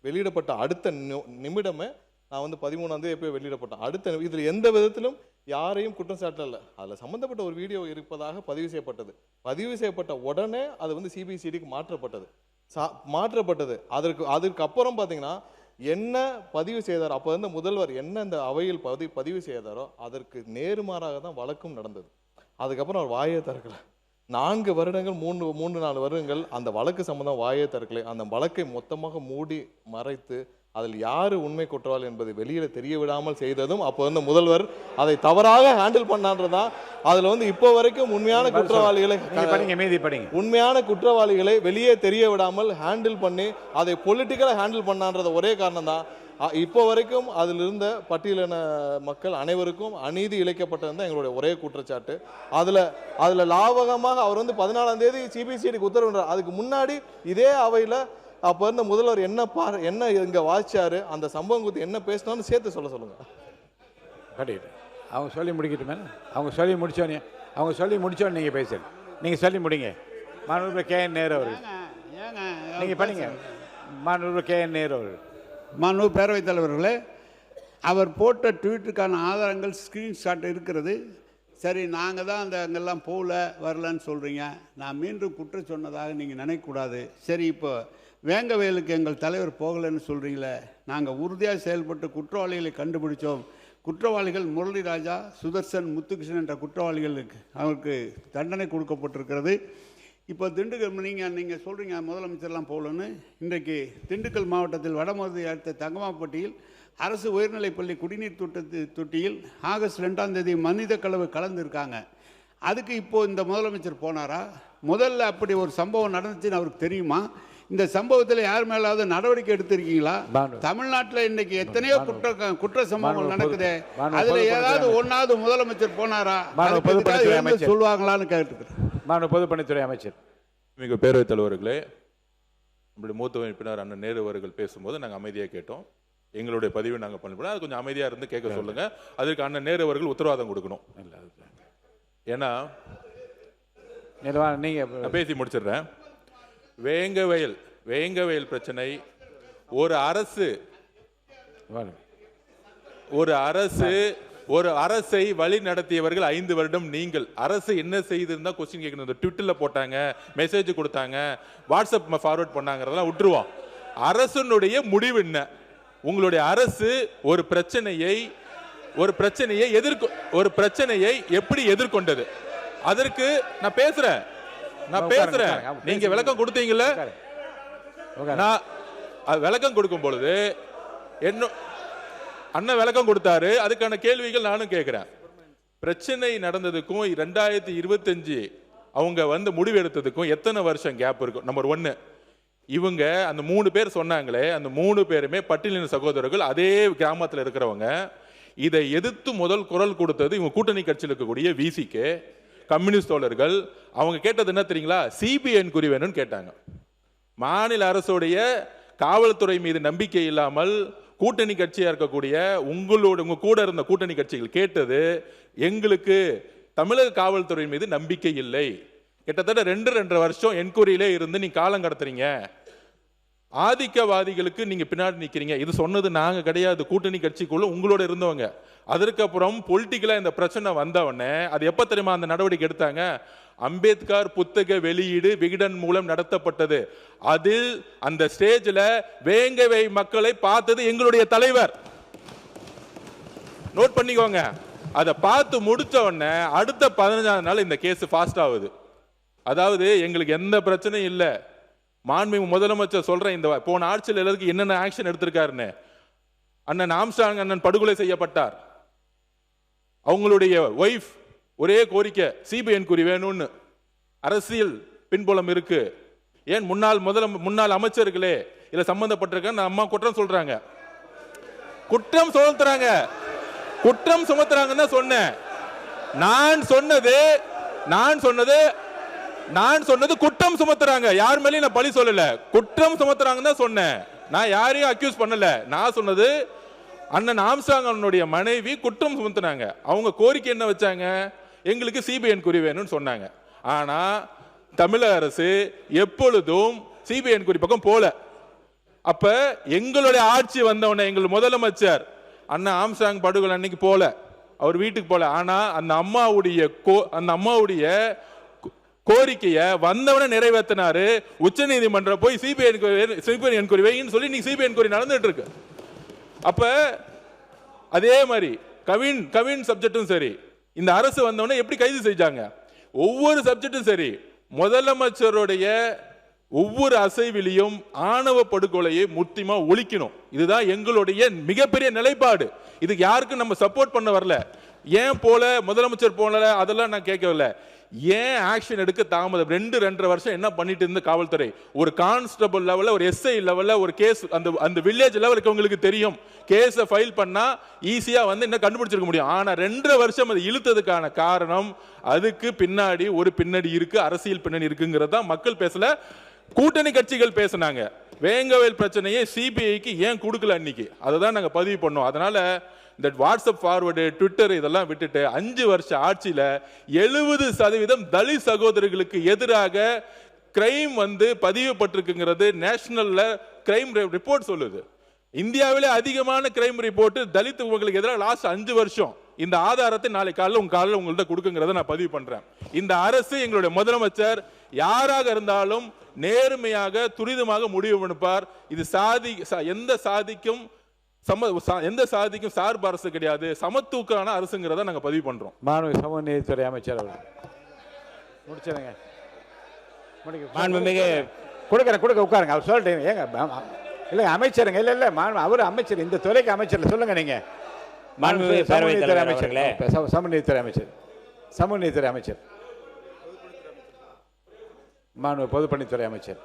வெளியிடப்பட்ட அடுத்த நிமிடமே நான் 13ஆம் எப்போ வெளியிடப்பட்டேன். அடுத்த இதில் எந்த விதத்திலும் யாரையும் குற்றம் சாட்டல. அதில் சம்மந்தப்பட்ட ஒரு வீடியோ இருப்பதாக பதிவு செய்யப்பட்ட உடனே அது சிபிசிஐடிக்கு மாற்றப்பட்டது. அதற்கு அப்புறம் பார்த்தீங்கன்னா என்ன பதிவு செய்தார், அப்போ முதல்வர் என்ன இந்த அவையில் பதிவு செய்தாரோ அதற்கு நேர்மாறாக தான் வழக்கும் நடந்தது. அதுக்கப்புறம் அவர் வாயை திறக்கல. 4 வருடங்கள் 3-4 வருடங்கள் அந்த வழக்கு சம்பந்தம் வாயை திறக்கலை. அந்த வழக்கை மொத்தமாக மூடி மறைத்து அதில் யாரு உண்மை குற்றவாளி என்பதை வெளியில தெரிய விடாமல் செய்ததும் அப்போ முதல்வர் அதை தவறாக ஹேண்டில் பண்ணான்றதான். அதுல இப்போ வரைக்கும் உண்மையான குற்றவாளிகளை வெளியே தெரிய விடாமல் ஹேண்டில் பண்ணி அதை பொலிட்டிக்கலா ஹேண்டில் பண்ணான்றத ஒரே காரணம் தான். இப்போ வரைக்கும் அதில் இருந்த பட்டியலின மக்கள் அனைவருக்கும் அநீதி இழைக்கப்பட்டது தான் எங்களுடைய ஒரே குற்றச்சாட்டு. அதுல லாபகமாக அவர் 14ஆம் தேதி சிபிசிஐடிக்கு உத்தரவிட்டார். அதுக்கு முன்னாடி இதே அவையில அப்போ முதல்வர் என்ன இங்க வாசிச்சாரு, அந்த சம்பவம் குறித்து என்ன பேசினான்னு சேர்த்து சொல்லுங்க. அவங்க சொல்லி முடிக்கட்டுமே. அவங்க சொல்லி முடிச்சோன்னு நீங்க பேசுங்க. நீங்க சொல்லி முடிங்க. மாண்புமிகு கே என் நேரு அவர்கள் நீங்க பண்ணுங்க. மாண்புமிகு கே என் நேரு அவர்கள். மாண்புமிகு பேரவைத் தலைவர்களே, அவர் போட்ட ட்வீட்டுக்கான ஆதாரங்கள் ஸ்க்ரீன்ஷாட் இருக்கிறது. சரி, நாங்கள் தான் அங்கெல்லாம் போகல வரலன்னு சொல்கிறீங்க. நான் மீண்டும் குற்றம் சொன்னதாக நீங்கள் நினைக்கக்கூடாது. சரி, இப்போ வேங்கவேலுக்கு எங்கள் தலைவர் போகலைன்னு சொல்கிறீங்களே, நாங்கள் உறுதியாக செயல்பட்டு குற்றவாளிகளை கண்டுபிடிச்சோம். குற்றவாளிகள் முரளி ராஜா, சுதர்சன், முத்துகிருஷ்ணன் என்ற குற்றவாளிகளுக்கு அவருக்கு தண்டனை கொடுக்கப்பட்டிருக்கிறது. இப்போ திண்டுக்கல் நீங்கள் சொல்கிறீங்க முதலமைச்சர்லாம் போகலன்னு. இன்றைக்கு திண்டுக்கல் மாவட்டத்தில் வடமதுரை அடுத்த தங்கமாப்பட்டியில் அரசு உயர்நிலைப்பள்ளி குடிநீர் தொட்டியில் ஆகஸ்ட் 2ஆம் தேதி மனித கலவு கலந்துருக்காங்க. அதுக்கு இப்போது இந்த முதலமைச்சர் போனாரா? முதல்ல அப்படி ஒரு சம்பவம் நடந்துச்சுன்னு அவருக்கு தெரியுமா? இந்த சம்பவத்தில் யார் மேலாவது நடவடிக்கை எடுத்திருக்கீங்களா? தமிழ்நாட்டில் இன்னைக்கு எத்தனையோ குற்ற சம்பவங்கள் நடக்குது. அதில் ஏதாவது ஒன்றாவது முதலமைச்சர் போனாரா? சொல்லுவாங்களான்னு கேட்டுக்கிறேன். பொதுப்பணித்துறை அமைச்சர். மிக பேரவைத் தலைவர்களே, நம்முடைய மூத்த உறுப்பினர் அண்ணன் நேரு அவர்கள் பேசும்போது நாங்கள் அமைதியாக கேட்டோம். எங்களுடைய பதிவை நாங்கள் பண்ணிவிடோம். அது கொஞ்சம் அமைதியாக இருந்து கேட்க சொல்லுங்க. அதற்கு அண்ணன் நேரு அவர்கள் உத்தரவாதம் கொடுக்கணும். ஏன்னா நீங்கள் பேசி முடிச்சிடுறேன். வேங்கவயல் பிரச்சனை ஒரு அரசை வழி நடத்தியவர்கள் 5 வருடம். நீங்கள் அரசு என்ன செய்திருந்தா கொஸ்டின் கேட்கணும். ட்விட்டர்ல போட்டாங்க, மெசேஜ் கொடுத்தாங்க, வாட்ஸ்அப் ஃபார்வர்ட் பண்ணாங்கிறதெல்லாம் விட்டுருவோம். அரசுடைய முடிவு என்ன? உங்களுடைய அரசு ஒரு பிரச்சனையை எப்படி எதிர்கொண்டது? அதற்கு நான் பேசுறேன். நீங்க விளக்கம் கொடுத்தீங்கல்ல, நான் விளக்கம் கொடுக்கும் பொழுது என்ன அண்ணன் விளக்கம் கொடுத்தாரு. அதுக்கான கேள்விகள் நானும் கேட்கிறேன். பிரச்சனை நடந்ததுக்கும் 2025 அவங்க முடிவு எடுத்ததுக்கும் எத்தனை வருஷம் கேப் இருக்கும்? நம்பர் 1, இவங்க அந்த 3 பேர் சொன்னாங்களே, அந்த 3 பேருமே பட்டியலின சகோதரர்கள், அதே கிராமத்தில் இருக்கிறவங்க. இதை எதிர்த்து முதல் குரல் கொடுத்தது இவங்க கூட்டணி கட்சியில் இருக்கக்கூடிய விசிகே, கம்யூனிஸ்ட் தோழர்கள். அவங்க கேட்டது என்ன தெரியுங்களா? சிபிஐ என்கொயரி வேணும்னு கேட்டாங்க. மாநில அரசுடைய காவல்துறை மீது நம்பிக்கை இல்லாமல் கூட்டணி கட்சியா இருக்கக்கூடிய உங்க கூட இருந்த கூட்டணி கட்சிகள் கேட்டது, எங்களுக்கு தமிழக காவல்துறை மீது நம்பிக்கை இல்லை. கிட்டத்தட்ட 2.5 வருஷம் என்கொயரியிலே இருந்து நீங்க காலம் கடத்துறீங்க, ஆதிக்கவாதிகளுக்கு நீங்க பின்னாடி நிக்கிறீங்க. இது சொன்னது நாங்க கிடையாது, கூட்டணி கட்சிக்குள்ள உங்களோட இருந்தவங்க. அதற்கப்புறம் பொலிட்டிக்கலா இந்த பிரச்சனை வந்தவொடனே அது எப்ப தெரியுமா அந்த நடவடிக்கை எடுத்தாங்க? அம்பேத்கர் புத்தக வெளியீடு விகடன் மூலம் நடத்தப்பட்டது. அதில் அந்த ஸ்டேஜ்ல வேங்கவை மக்களை பார்த்தது எங்களுடைய தலைவர். நோட் பண்ணிக்கோங்க. அதை பார்த்து முடிச்ச உடனே அடுத்த 15ஆம் நாள் இந்த கேஸ் ஃபாஸ்ட் ஆகுது. அதாவது எங்களுக்கு எந்த பிரச்சனையும் இல்லை. மாண்புமிகு முதலமைச்சர் சொல்றேன், இந்த போன ஆட்சியில் எல்லாருக்கும் என்னென்ன ஆக்ஷன் எடுத்திருக்காருன்னு. அண்ணன் ஆம்ஸ்ட்ராங் அண்ணன் படுகொலை செய்யப்பட்டார். அவங்களுடைய ஒய்ஃப் ஒரே கோரிக்கை, சிபிஐ என்கொயரி வேணும்னு. அரசியல் பின்புலம் இருக்கு. ஏன் முன்னாள் அமைச்சர்களே இதுல சம்பந்தப்பட்டிருக்க அம்மா குற்றம் சொல்றாங்க, குற்றம் சுமத்துறாங்கன்னு சொன்னேன். நான் சொன்னது குற்றம் சுமத்துறாங்க. யார் மேலேயும் நான் பழி சொல்லல, குற்றம் சுமத்துறாங்கன்னு தான் சொன்னேன். நான் யாரையும் அக்யூஸ் பண்ணல. நான் சொன்னது அண்ணன் ஆம்ஸ்ட்ராங் அவனுடைய மனைவி குற்றம் சுமத்துனாங்க. அவங்க கோரிக்கை என்ன வச்சாங்க? எங்களுக்கு சிபிஐ என்கொயரி வேணும்னு சொன்னாங்க. ஆனா தமிழக அரசு எப்பொழுதும் சிபிஐ என்கொயரி பக்கம் போல. அப்ப எங்களுடைய ஆட்சி வந்தவன எங்கள் முதலமைச்சர் அண்ணன் ஆம்ஸ்ட்ராங் படுகொலை அன்னைக்கு போல, அவர் வீட்டுக்கு போல. ஆனா அந்த அம்மாவுடைய கோரிக்கையை வந்தவன நிறைவேற்றினாரு. உச்ச நீதிமன்றம் போய் சிபிஐ என்கொயரி வைன்னு சொல்லி நீங்க சிபிஐ என்கொயரி நடந்துட்டு இருக்கு. அப்ப அதே மாதிரி கவின் சப்ஜெக்டும் சரி, இந்த அரசு வந்தவன எப்படி கைது செஞ்சாங்க? ஒவ்வொரு சப்ஜெக்டும் சரி, முதலமைச்சருடைய ஒவ்வொரு அசைவிலையும் ஆணவ படுகொலையை முற்றிலுமா ஒழிக்கணும். இதுதான் எங்களுடைய மிகப்பெரிய நிலைப்பாடு. இதுக்கு யாருக்கும் நம்ம சப்போர்ட் பண்ண வரல. ஏன் போல முதலமைச்சர் போல அதெல்லாம் நான் கேட்கவில்லை. ஏன் ஆக்ஷன் எடுக்க தாமதம்? 2.5 வருஷம் என்ன பண்ணிட்டு இருந்த காவல்துறை? ஒரு கான்ஸ்டபிள் லெவல்ல, ஒரு எஸ்ஐ லெவல்ல ஒரு கேஸ் அந்த வில்லேஜ் லெவலுக்கு உங்களுக்கு தெரியும், கேஸை ஃபைல் பண்ணா ஈஸியா என்ன கண்டுபிடிச்சிருக்க முடியும். ஆனா 2.5 வருஷம் அது இழுத்ததுக்கான காரணம், அதுக்கு பின்னாடி ஒரு பின்னணி இருக்கு, அரசியல் பின்னணி இருக்குங்கிறது தான் மக்கள் பேசல, கூட்டணி கட்சிகள் பேசினாங்க. வேங்கவேல் பிரச்சனையை சிபிஐக்கு ஏன் கொடுக்கல அன்னைக்கு, அதை தான் நாங்க பதிவு பண்ணோம். அதனால இந்த வாட்ஸ்அப் ஃபார்வர்டு, ட்விட்டர் இதெல்லாம் விட்டுட்டு 5 வருஷ ஆட்சியில 70% தலித் சகோதரர்களுக்கு எதிராக கிரைம் பதிவுபட்டிருக்குங்கிறது நேஷனல்ல கிரைம் ரிப்போர்ட் சொல்லுது. இந்தியாவிலே அதிகமான கிரைம் ரிப்போர்ட் தலித் உங்களுக்கு எதிராக லாஸ்ட் 5 வருஷம். இந்த ஆதாரத்தை நாளை காலையில் உங்கள்கிட்ட கொடுக்குங்கிறத நான் பதிவு பண்றேன். இந்த அரசு, எங்களுடைய முதலமைச்சர் யாராக இருந்தாலும் நேர்மையாக துரிதமாக முடிவு எடுப்பார். இது எந்த சாதிக்கும் சார்பு அரசு கிடையாது, சமத்துவக்கான அரசுங்கிறத நாங்க பதிவு பண்றோம். மாண்புமிகு சமூக நீதித்துறை அமைச்சர் அவர்கள் முடிச்சிருங்க. மாண்புமிகு கொடுக்க உட்காருங்க. அவர் சொல்லிட்டேன். ஏங்க இல்லை அமைச்சருங்க, இல்லை அவர் அமைச்சர், இந்த துறைக்கு அமைச்சர் சொல்லுங்க நீங்க. மாண்புமிகு பேரவைத் தலைவர் அவர்களே, சமூக நீதித்துறை அமைச்சர், மாண்புமிகு பொதுப்பணித்துறை அமைச்சர்.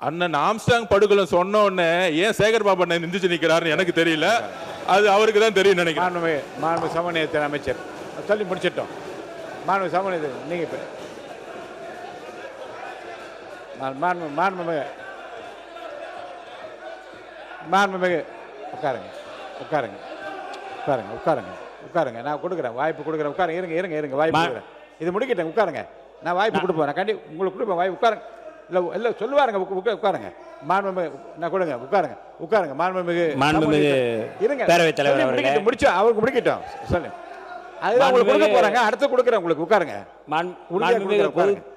அண்ணன் ஆம்ஸ்டாங் படுகொலை சொன்ன உடனே ஏன் சேகர் பாபு அண்ணன் நிந்திச்சு நிக்கிறாருன்னு எனக்கு தெரியல, அது அவருக்கு தான் தெரியும் நினைக்கிறேன். மாண்புமிகு சமூக நீதித்துறை அமைச்சர் சொல்லி முடிச்சிட்டோம். மாண்புமிகு சமூக நீதி நீங்க இப்ப மாண்புமிகு உட்காருங்க. நான் கொடுக்குறேன், வாய்ப்பு கொடுக்குறேன். உட்காருங்க, இருங்க வாய்ப்பு கொடுக்குறேன். இது முடிக்கிட்டேன், உட்காருங்க. நான் வாய்ப்பு கொடுப்பேன், நான் உங்களுக்கு கொடுப்பேன் வாய்ப்பு. உட்காருங்க. இல்லை சொல்லுவாருங்க, உட்காருங்க. மாண்புமிகு நான் கொடுங்க, உட்காருங்க. மாண்புமிகு இருங்க, பேரவைத் தலைவர் அவர்களே, முடிச்சு அவருக்கு முடிக்கட்டும். சொல்லுங்க, அதுதான் உங்களுக்கு கொடுக்க போறாங்க. அடுத்து கொடுக்குறேன் உங்களுக்கு. உட்காருங்க.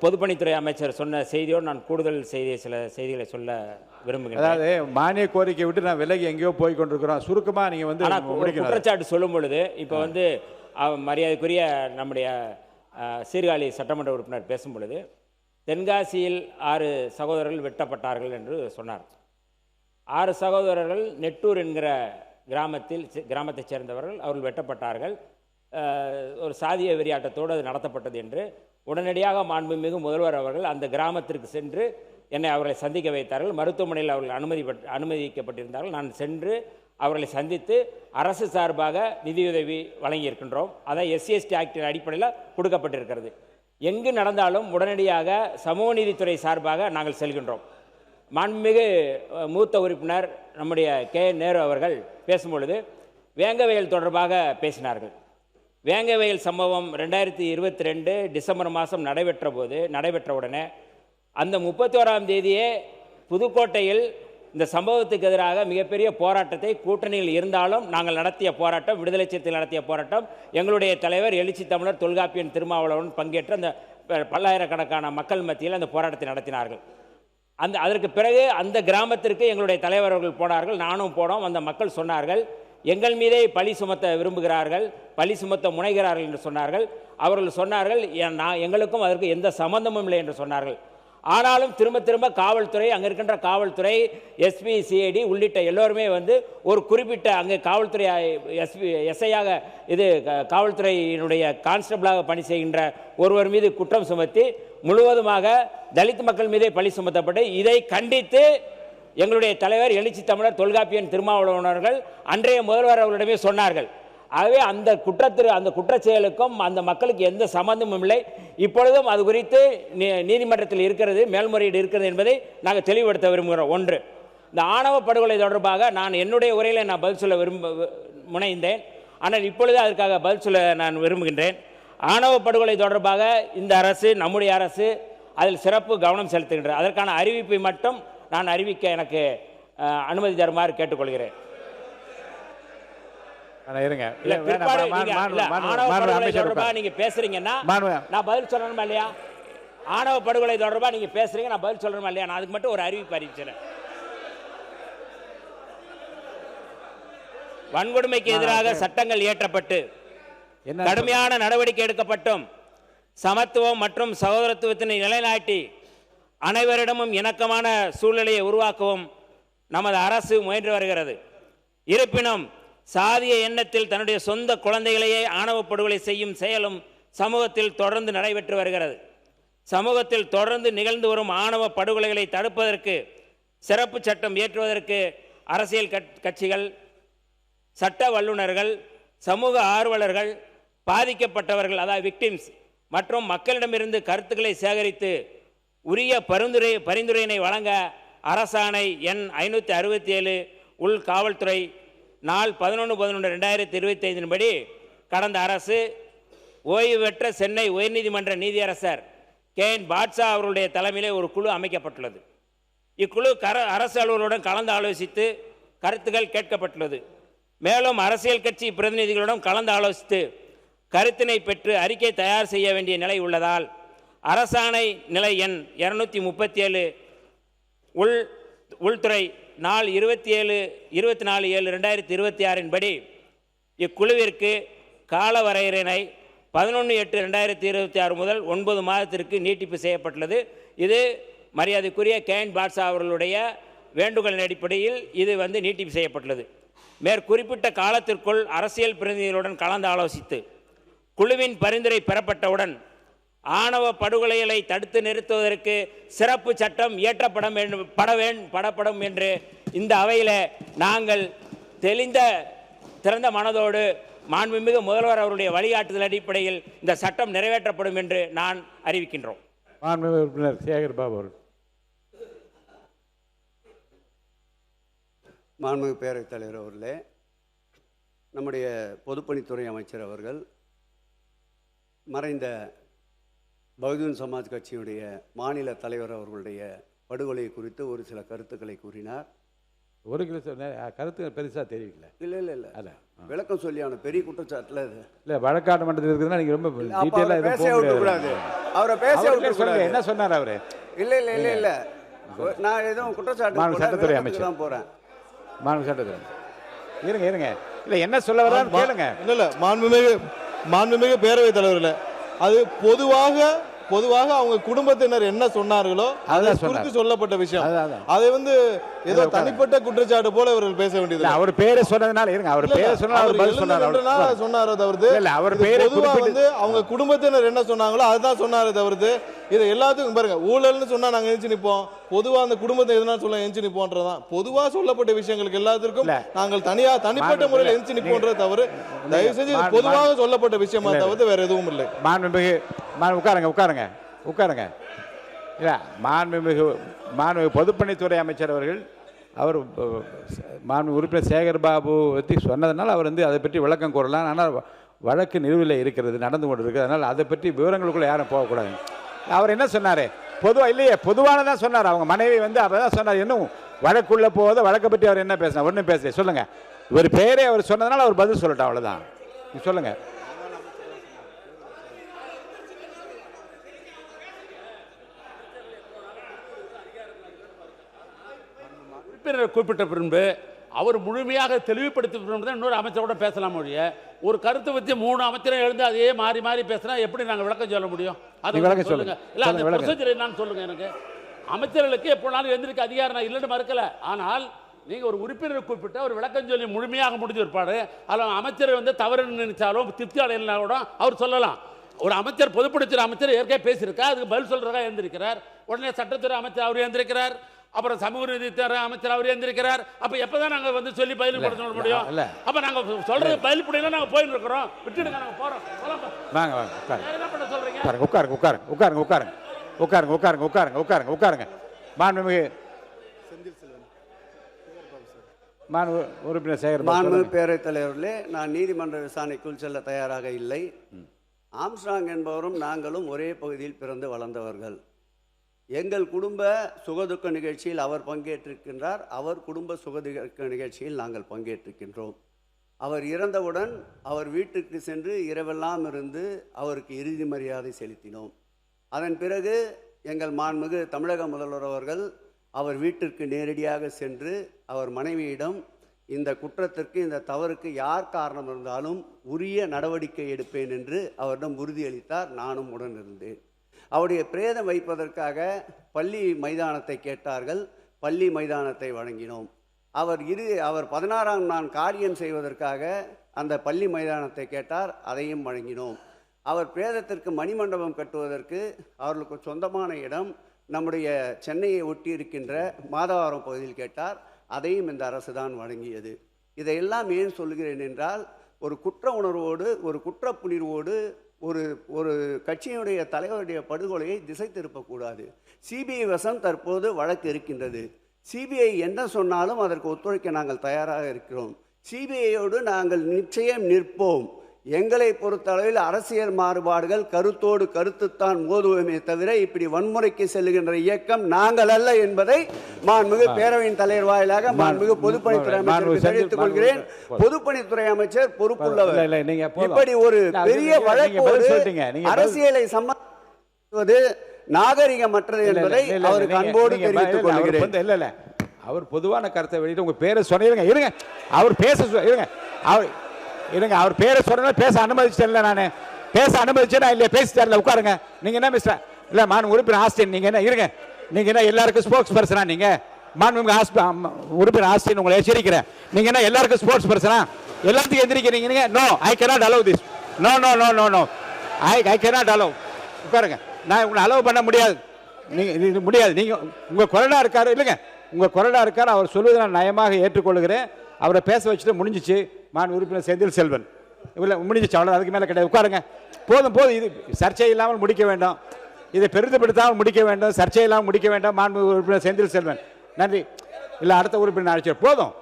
பொதுப்பணித்துறை அமைச்சர் சொன்ன செய்தியோடு நான் கூடுதல் சில செய்திகளை சொல்ல விரும்புகிறேன். அதாவது மானிய கோரிக்கை விட்டு நான் விலகி எங்கேயோ போய் கொண்டிருக்கிறோம். சுருக்கமா நீங்க வந்து குற்றச்சாட்டு சொல்லும் பொழுது இப்போ வந்து மரியாதைக்குரிய நம்முடைய சீர்காழி சட்டமன்ற உறுப்பினர் பேசும் பொழுது தென்காசியில் 6 சகோதரர்கள் வெட்டப்பட்டார்கள் என்று சொன்னார். 6 சகோதரர்கள் நெட்டூர் என்கிற கிராமத்தைச் சேர்ந்தவர்கள், அவர்கள் வெட்டப்பட்டார்கள். ஒரு சாதிய வெறியாட்டத்தோடு அது நடத்தப்பட்டது என்று உடனடியாக மாண்புமிகு முதல்வர் அவர்கள் அந்த கிராமத்திற்கு சென்று என்னை அவர்களை சந்திக்க வைத்தார்கள். மருத்துவமனையில் அவர்கள் அனுமதிக்கப்பட்டிருந்தார்கள். நான் சென்று அவர்களை சந்தித்து அரசு சார்பாக நிதியுதவி வழங்கியிருக்கின்றோம். அதான் SC/ST ஆக்டின் அடிப்படையில் கொடுக்கப்பட்டிருக்கிறது. எங்கு நடந்தாலும் உடனடியாக சமூக நீதித்துறை சார்பாக நாங்கள் செல்கின்றோம். மாண்புமிகு மூத்த உறுப்பினர் நம்முடைய நேரு அவர்கள் பேசும்பொழுது வேங்கவயல் தொடர்பாக பேசினார்கள். வேங்கவயல் சம்பவம் 2022 டிசம்பர் மாதம் நடைபெற்ற உடனே அந்த 31ஆம் தேதியே புதுக்கோட்டையில் இந்த சம்பவத்துக்கு எதிராக மிகப்பெரிய போராட்டத்தை கூட்டணியில் இருந்தாலும் நாங்கள் நடத்திய போராட்டம், விடுதலை சிறுத்தைகள் நடத்திய போராட்டம், எங்களுடைய தலைவர் எழுச்சி தமிழர் தொல்காப்பியன் திருமாவளவன் பங்கேற்ற அந்த பல்லாயிரக்கணக்கான மக்கள் மத்தியில் அந்த போராட்டத்தை நடத்தினார்கள். அதற்கு பிறகு அந்த கிராமத்திற்கு எங்களுடைய தலைவர்கள் போனார்கள், நானும் போனோம். அந்த மக்கள் சொன்னார்கள், எங்கள் மீதே பழி சுமத்த விரும்புகிறார்கள், பழி சுமத்த முனைகிறார்கள் என்று சொன்னார்கள். அவர்கள் சொன்னார்கள், எங்களுக்கும் அதற்கு எந்த சம்பந்தமும் இல்லை என்று சொன்னார்கள். ஆனாலும் திரும்ப காவல்துறை, அங்கே இருக்கின்ற காவல்துறை, SP, CID உள்ளிட்ட எல்லோருமே வந்து ஒரு குறிப்பிட்ட அங்கே காவல்துறை SI-யாக இது காவல்துறையினுடைய கான்ஸ்டபிளாக பணி செய்கின்ற ஒருவர் மீது குற்றம் சுமத்தி முழுவதுமாக தலித் மக்கள் மீதே பழி சுமத்தப்பட்டு இதை கண்டித்து எங்களுடைய தலைவர் எழுச்சி தமிழர் தொல்காப்பியன் திருமாவளவன் அவர்கள் அன்றைய முதல்வர் அவர்களிடமே சொன்னார்கள். ஆகவே அந்த குற்றச் செயலுக்கும் அந்த மக்களுக்கு எந்த சம்பந்தமும் இல்லை. இப்பொழுதும் அது குறித்து நீதிமன்றத்தில் இருக்கிறது, மேல்முறையீடு இருக்கிறது என்பதை நாங்கள் தெளிவுபடுத்த விரும்புகிறோம். ஒன்று, இந்த ஆணவ படுகொலை தொடர்பாக நான் என்னுடைய உரையில் நான் பதில் சொல்ல முனைந்தேன். ஆனால் இப்பொழுது அதற்காக பதில் சொல்ல நான் விரும்புகின்றேன். ஆணவ படுகொலை தொடர்பாக இந்த அரசு, நம்முடைய அரசு அதில் சிறப்பு கவனம் செலுத்துகின்றது. அதற்கான அறிவிப்பை மட்டும் நான் அறிவிக்க எனக்கு அனுமதி தருமாறு கேட்டுக்கொள்கிறேன். நீங்க பேசுறீங்கன்னா நான் பதில் சொல்லணுமா இல்லையா? ஆணவ படுகொலை தொடர்பா நீங்க பேசுறீங்க, நான் பதில் சொல்லணுமா இல்லையா? நான் அதுக்கு மட்டும் ஒரு அறிவிப்பு அறிவிச்சேன். வன்கொடுமைக்கு எதிராக சட்டங்கள் இயற்றப்பட்டு கடுமையான நடவடிக்கை எடுக்கப்பட்டும் சமத்துவம் மற்றும் சகோதரத்துவத்தினை நிலைநாட்டி அனைவரிடமும் இணக்கமான சூழ்நிலையை உருவாக்கவும் நமது அரசு முயன்று வருகிறது. இருப்பினும் சாதிய எண்ணத்தில் தன்னுடைய சொந்த குழந்தைகளையே ஆணவ படுகொலை செய்யும் செயலும் சமூகத்தில் தொடர்ந்து நடைபெற்று வருகிறது. சமூகத்தில் தொடர்ந்து நிகழ்ந்து வரும் ஆணவ படுகொலைகளை தடுப்பதற்கு சிறப்பு சட்டம் இயற்றுவதற்கு அரசியல் கட்சிகள், சட்ட வல்லுநர்கள், சமூக ஆர்வலர்கள், பாதிக்கப்பட்டவர்கள் அதாவது விக்டிம்ஸ் மற்றும் மக்களிடமிருந்து கருத்துக்களை சேகரித்து உரிய பரிந்துரையினை வழங்க அரசாணை எண் 567 உள் காவல்துறை நாள் 11/11/2025 படி கடந்த அரசு ஓய்வு பெற்ற சென்னை உயர்நீதிமன்ற நீதியரசர் KN பாட்ஷா அவர்களுடைய தலைமையிலே ஒரு குழு அமைக்கப்பட்டுள்ளது. இக்குழு அரசு அலுவலருடன் கலந்து ஆலோசித்து கருத்துக்கள் கேட்கப்பட்டுள்ளது. மேலும் அரசியல் கட்சி பிரதிநிதிகளிடம் கலந்து ஆலோசித்து கருத்தினை பெற்று அறிக்கை தயார் செய்ய வேண்டிய நிலை உள்ளதால் அரசாணை நிலை எண் 237 உள்துறை நாள் 24/7/2026 படி இக்குழுவிற்கு கால வரையறையினை 11/8/2026 முதல் 9 மாதத்திற்கு நீட்டிப்பு செய்யப்பட்டுள்ளது. இது மரியாதைக்குரிய கேன் பாட்ஷா அவர்களுடைய வேண்டுகோளின் அடிப்படையில் இது நீட்டிப்பு செய்யப்பட்டுள்ளது. மேற்குறிப்பிட்ட காலத்திற்குள் அரசியல் பிரதிநிதிகளுடன் கலந்து ஆலோசித்து குழுவின் பரிந்துரை பெறப்பட்டவுடன் ஆணவ படுகொலைகளை தடுத்து நிறுத்துவதற்கு சிறப்பு சட்டம் இயற்றப்படும் என்று இந்த அவையில் நாங்கள் திறந்த மனதோடு மாண்புமிகு முதல்வர் அவருடைய வழிகாட்டுதல் அடிப்படையில் இந்த சட்டம் நிறைவேற்றப்படும் என்று நான் அறிவிக்கின்றோம். மாண்புமிகு உறுப்பினர் சேகர் பாபு அவர்கள். மாண்புமிகு பேரவைத் தலைவர் அவர்களே, நம்முடைய பொதுப்பணித்துறை அமைச்சர் அவர்கள் மறைந்த பகுஜன் சமாஜ் கட்சியுடைய மாநில தலைவர் அவர்களுடைய படுகொலை குறித்து ஒரு சில கருத்துக்களை கூறினார். ஒரு கிலோ கருத்து பெருசாக தெரிவிக்கல. இல்லை அல்ல விளக்கம் சொல்லியான பெரிய குற்றச்சாட்டில் இல்லை வழக்காடு மன்றத்தில் இருக்குதுன்னா நீங்கள் ரொம்ப டீட்டெயிலாக பேச விடக்கூடாது. அவரை பேச விட்டு என்ன சொன்னார் அவரு? இல்லை நான் எதுவும் குற்றச்சாட்டு சட்டத்துறை அமைச்சர் தான் போகிறேன். மாண்பு சட்டத்துறை இருங்க இல்லை என்ன சொல்ல வர்றான்னு கேளுங்க. இல்லை மாண்புமிகு பேரவைத் தலைவர்களே, அது பொதுவாக அவங்க குடும்பத்தினர் என்ன சொன்னார்களோ அதை குறித்து சொல்லப்பட்ட விஷயம். அதை ஏதோ தனிப்பட்ட குற்றச்சாட்டு போல இவர்கள் பேச வேண்டியது. அவர் பேரை சொன்னதுனால இருங்க, அவர் பேரை சொன்னாரே தவிர்த்து அவங்க குடும்பத்தினர் என்ன சொன்னாங்களோ அதுதான் சொன்னாரே தவிர்த்து இதை எல்லாத்துக்கும் பாருங்க ஊழல்னு சொன்னா நாங்க எஞ்சி நிற்போம், பொதுவா அந்த குடும்பத்தை எதுனா சொல்ல எஞ்சி நிற்போன்றதான் பொதுவா சொல்லப்பட்ட விஷயங்களுக்கு எல்லாத்திற்கும் நாங்கள் தனிப்பட்ட முறையில் எஞ்சி நிற்போன்றதை தவிர தயவு செஞ்சு பொதுவாக சொல்லப்பட்ட விஷயமா தவிர்த்து வேற எதுவும் இல்லை. உட்காருங்க. இல்லை மாண்புமிகு பொதுப்பணித்துறை அமைச்சர் அவர்கள் அவர் மாண்புமிகு உறுப்பினர் சேகர் பாபு பற்றி சொன்னதுனால அவர் அதை பற்றி விளக்கம் கூறலாம். ஆனால் வழக்கு நிலுவையில் இருக்கிறது, நடந்து கொண்டு இருக்குது. அதனால் அதை பற்றி விவரங்களுக்குள்ளே யாரும் போகக்கூடாது. அவர் என்ன சொன்னார்? பொதுவானதான் சொன்னார். அவங்க மனைவி அப்போ தான் சொன்னார். இன்னும் வழக்குள்ளே போகாத வழக்கை பற்றி அவர் என்ன பேசினார்? ஒன்றும் பேசல. சொல்லுங்கள், இவர் பேரே அவர் சொன்னதுனால அவர் பதில் சொல்லட்டும், அவ்வளோதான். சொல்லுங்கள். குறிப்பிட்ட பின்பு அவர் முழுமையாக தெளிவுபடுத்தி இன்னொரு அமைச்சரோட பேசலாம் மொழிய ஒரு கருத்தை பற்றி 3 அமைச்சரை எழுந்து அதே மாறி பேசினா எப்படி நாங்கள் விளக்கம் சொல்ல முடியும்? அது சொல்லுங்க. இல்லை அந்த ப்ரொசீஜர் என்னன்னு சொல்லுங்க. எனக்கு அமைச்சர்களுக்கு எப்போனாலும் எழுந்திருக்க அதிகாரம் நான் இல்லைன்னு மறுக்கல. ஆனால் நீங்கள் ஒரு உறுப்பினர் குறிப்பிட்ட ஒரு விளக்கம் சொல்லி முழுமையாக முடிஞ்சு இருப்பாரு. அதில் அமைச்சர் தவறு நினைச்சாலும் திருப்தி அடையினா கூட அவர் சொல்லலாம். ஒரு அமைச்சர் பொதுப்பணித்துறை அமைச்சர் ஏற்கனவே பேசியிருக்கா, அதுக்கு பதில் சொல்றதா எழுந்திருக்கிறார். உடனே சட்டத்துறை அமைச்சர் அவர் எழுந்திருக்கிறார். அப்புறம் சமூக நீதித்துறை அமைச்சர் அவர் எழுந்திருக்கிறார். அப்ப எப்பதான் நாங்க சொல்லி பதில் கொடுக்க சொல்ல முடியும்? அப்ப நாங்க சொல்றது பதில் புரியல, நாங்க போயிட்டு இருக்கிறோம், விட்டுடுங்க, நாங்க போறோம். என்ன பண்ண சொல்றீங்க? உட்காருங்க. மாண்புமிகு பேரவைத் தலைவர்களே, நான் நீதிமன்ற விசாரணைக்குள் செல்ல தயாராக இல்லை. ஆம்ஸ்ட்ராங் என்பவரும் நாங்களும் ஒரே பகுதியில் பிறந்து வளர்ந்தவர்கள். எங்கள் குடும்ப சுகதுக்க நிகழ்ச்சியில் அவர் பங்கேற்றிருக்கின்றார், அவர் குடும்ப சுகதுக்க நிகழ்ச்சியில் நாங்கள் பங்கேற்றிருக்கின்றோம். அவர் இறந்தவுடன் அவர் வீட்டுக்கு சென்று இரவெல்லாம் இருந்து அவருக்கு இறுதி மரியாதை செலுத்தினோம். அதன் பிறகு எங்கள் மாண்புமிகு தமிழக முதல்வர் அவர்கள் அவர் வீட்டிற்கு நேரடியாக சென்று அவர் மனைவியிடம் இந்த குற்றத்திற்கு இந்த தவறுக்கு யார் காரணம் இருந்தாலும் உரிய நடவடிக்கை எடுப்பேன் என்று அவரிடம் உறுதியளித்தார். நானும் உடன் இருந்தேன். அவருடைய பிரேதம் வைப்பதற்காக பள்ளி மைதானத்தை கேட்டார்கள். பள்ளி மைதானத்தை வழங்கினோம். அவர் 16ஆம் நாள் காரியம் செய்வதற்காக அந்த பள்ளி மைதானத்தை கேட்டார், அதையும் வழங்கினோம். அவர் பிரேதத்திற்கு மணிமண்டபம் கட்டுவதற்கு அவர்களுக்கு சொந்தமான இடம் நம்முடைய சென்னையை ஒட்டி இருக்கின்ற மாதவரம் பகுதியில் கேட்டார், அதையும் இந்த அரசு தான் வழங்கியது. இதையெல்லாம் ஏன் சொல்கிறேன் என்றால், ஒரு குற்ற உணர்வோடு ஒரு குற்றப்புணர்வோடு ஒரு கட்சியினுடைய தலைவருடைய படுகொலையை திசை திருப்பக்கூடாது. சிபிஐ வசம் தற்போது வழக்கு இருக்கின்றது. சிபிஐ என்ன சொன்னாலும் அதற்கு ஒத்துழைக்க நாங்கள் தயாராக இருக்கிறோம். சிபிஐயோடு நாங்கள் நிச்சயம் நிற்போம். எங்களை பொறுத்தளவில் அரசியல் மாறுபாடுகள் கருத்தோடு கருத்துத்தான் மோதுவோமே தவிர இப்படி வன்முறைக்கு செல்லுகின்ற இயக்கம் நாங்கள் அல்ல என்பதை மாண்புமிகு பேரவையின் தலைவர் வாயிலாக மாண்புமிகு பொதுப்பணித்துறை அமைச்சருக்கு தெரிவித்துக் கொள்கிறேன். பொதுப்பணித்துறை அமைச்சர் பொறுப்புள்ளவர். இப்படி ஒரு பெரிய வழக்கோடு அரசியலை சம்பந்தப்படுவது நாகரிகமற்றது என்பதை அவருக்கு அன்போடு தெரிவித்துக் கொள்கிறேன். இல்ல அவர் பொதுவான கருத்தை வெளியிட்டு உங்க பேரை சொன்னீங்க. இருங்க, அவர் பேச இருங்க, அவர் பேரை சொன்ன பேச அனுமதிச்சேன்ல, நான் பேச அனுமதிச்சேன்னா இல்லையா? பேசி தரல, உட்காருங்க. நீங்க என்ன மிஸ்டர் இல்ல மான் உறுப்பினர் ஆஸ்டின், நீங்க என்ன இருங்க, நீங்க என்ன எல்லாருக்கும் ஸ்போக்ஸ் பர்சனா? நீங்க மான் உறுப்பினர் ஆஸ்டின் உங்களை எச்சரிக்கிறேன். நீங்க என்ன எல்லாருக்கும் ஸ்போர்ட்ஸ் பர்சனா? எல்லாத்துக்கும் எந்திரிக்கிறீங்க. No, I cannot allow this. No no no no no I cannot allow. உட்காருங்க, நான் உங்களை அலோவ் பண்ண முடியாது. நீங்க முடியாது. நீங்க உங்க கொறடா இருக்காரு இல்லைங்க, உங்க கொறடா இருக்காரு. அவர் சொல்வதை நான் நயமாக ஏற்றுக்கொள்கிறேன். அவரை பேச வச்சுட்டு முடிஞ்சிச்சு. மான் உறுப்பினர் செந்தில் செல்வன் இல்லை முடிஞ்சிச்சு, அவ்வளோ, அதுக்கு மேலே கிடையாது. உட்காருங்க, போதும் போதும். இது சர்ச்சை இல்லாமல் முடிக்க வேண்டும், இதை பெரிதுபடுத்தாமல் முடிக்க வேண்டும், சர்ச்சை இல்லாமல் முடிக்க வேண்டாம். மாண்பு உறுப்பினர் செந்தில் செல்வன் நன்றி. இல்லை அடுத்த உறுப்பினர் அழைச்சார். போதும்,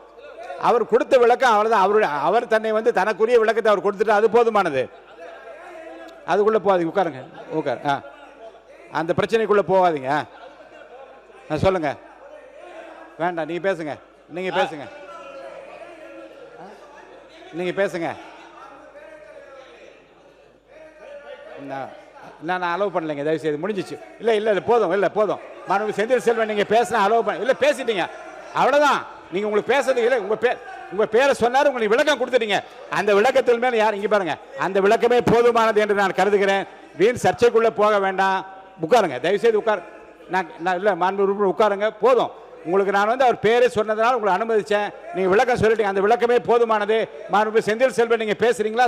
அவர் கொடுத்த விளக்கம் அவ்வளோதான். அவர் தன்னை தனக்குரிய விளக்கத்தை அவர் கொடுத்துட்டு அது போதுமானது. அதுக்குள்ளே போகாதீங்க, உட்காருங்க. அந்த பிரச்சனைக்குள்ளே போகாதீங்க. சொல்லுங்க, வேண்டாம், நீங்கள் பேசுங்க, நீங்கள் பேசுங்க, நீங்கள் பேசுங்க. நான் அலோவ் பண்ணலைங்க, தயவு செய்து முடிஞ்சிச்சு. இல்லை இல்லை இல்லை போதும், இல்லை போதும். மாண்பு செந்தில் செல்வன் நீங்கள் பேசினா அலோவ் பண்ண இல்லை, பேசிட்டீங்க, அவ்வளோதான். நீங்கள் உங்களுக்கு பேசுறது இல்லை, உங்கள் பேரை சொன்னார், உங்களுக்கு விளக்கம் கொடுத்துட்டீங்க. அந்த விளக்கத்தில் மேலே யார் இங்கே பாருங்க, அந்த விளக்கமே போதுமானது என்று நான் கருதுகிறேன். வீண் சர்ச்சைக்குள்ளே போக வேண்டாம். உட்காருங்க, தயவு செய்து உட்கார். நான் இல்லை மாண்பு உறுப்பினர் உட்காருங்க, போதும். உங்களுக்கு நான் அவர் பேரை சொன்னதுனால உங்களை அனுமதிச்சேன். நீங்கள் விளக்கம் சொல்லிட்டீங்க, அந்த விளக்கமே போதுமானது. மாண்பு செந்தில் செல்வன் நீங்கள் பேசுறீங்களா?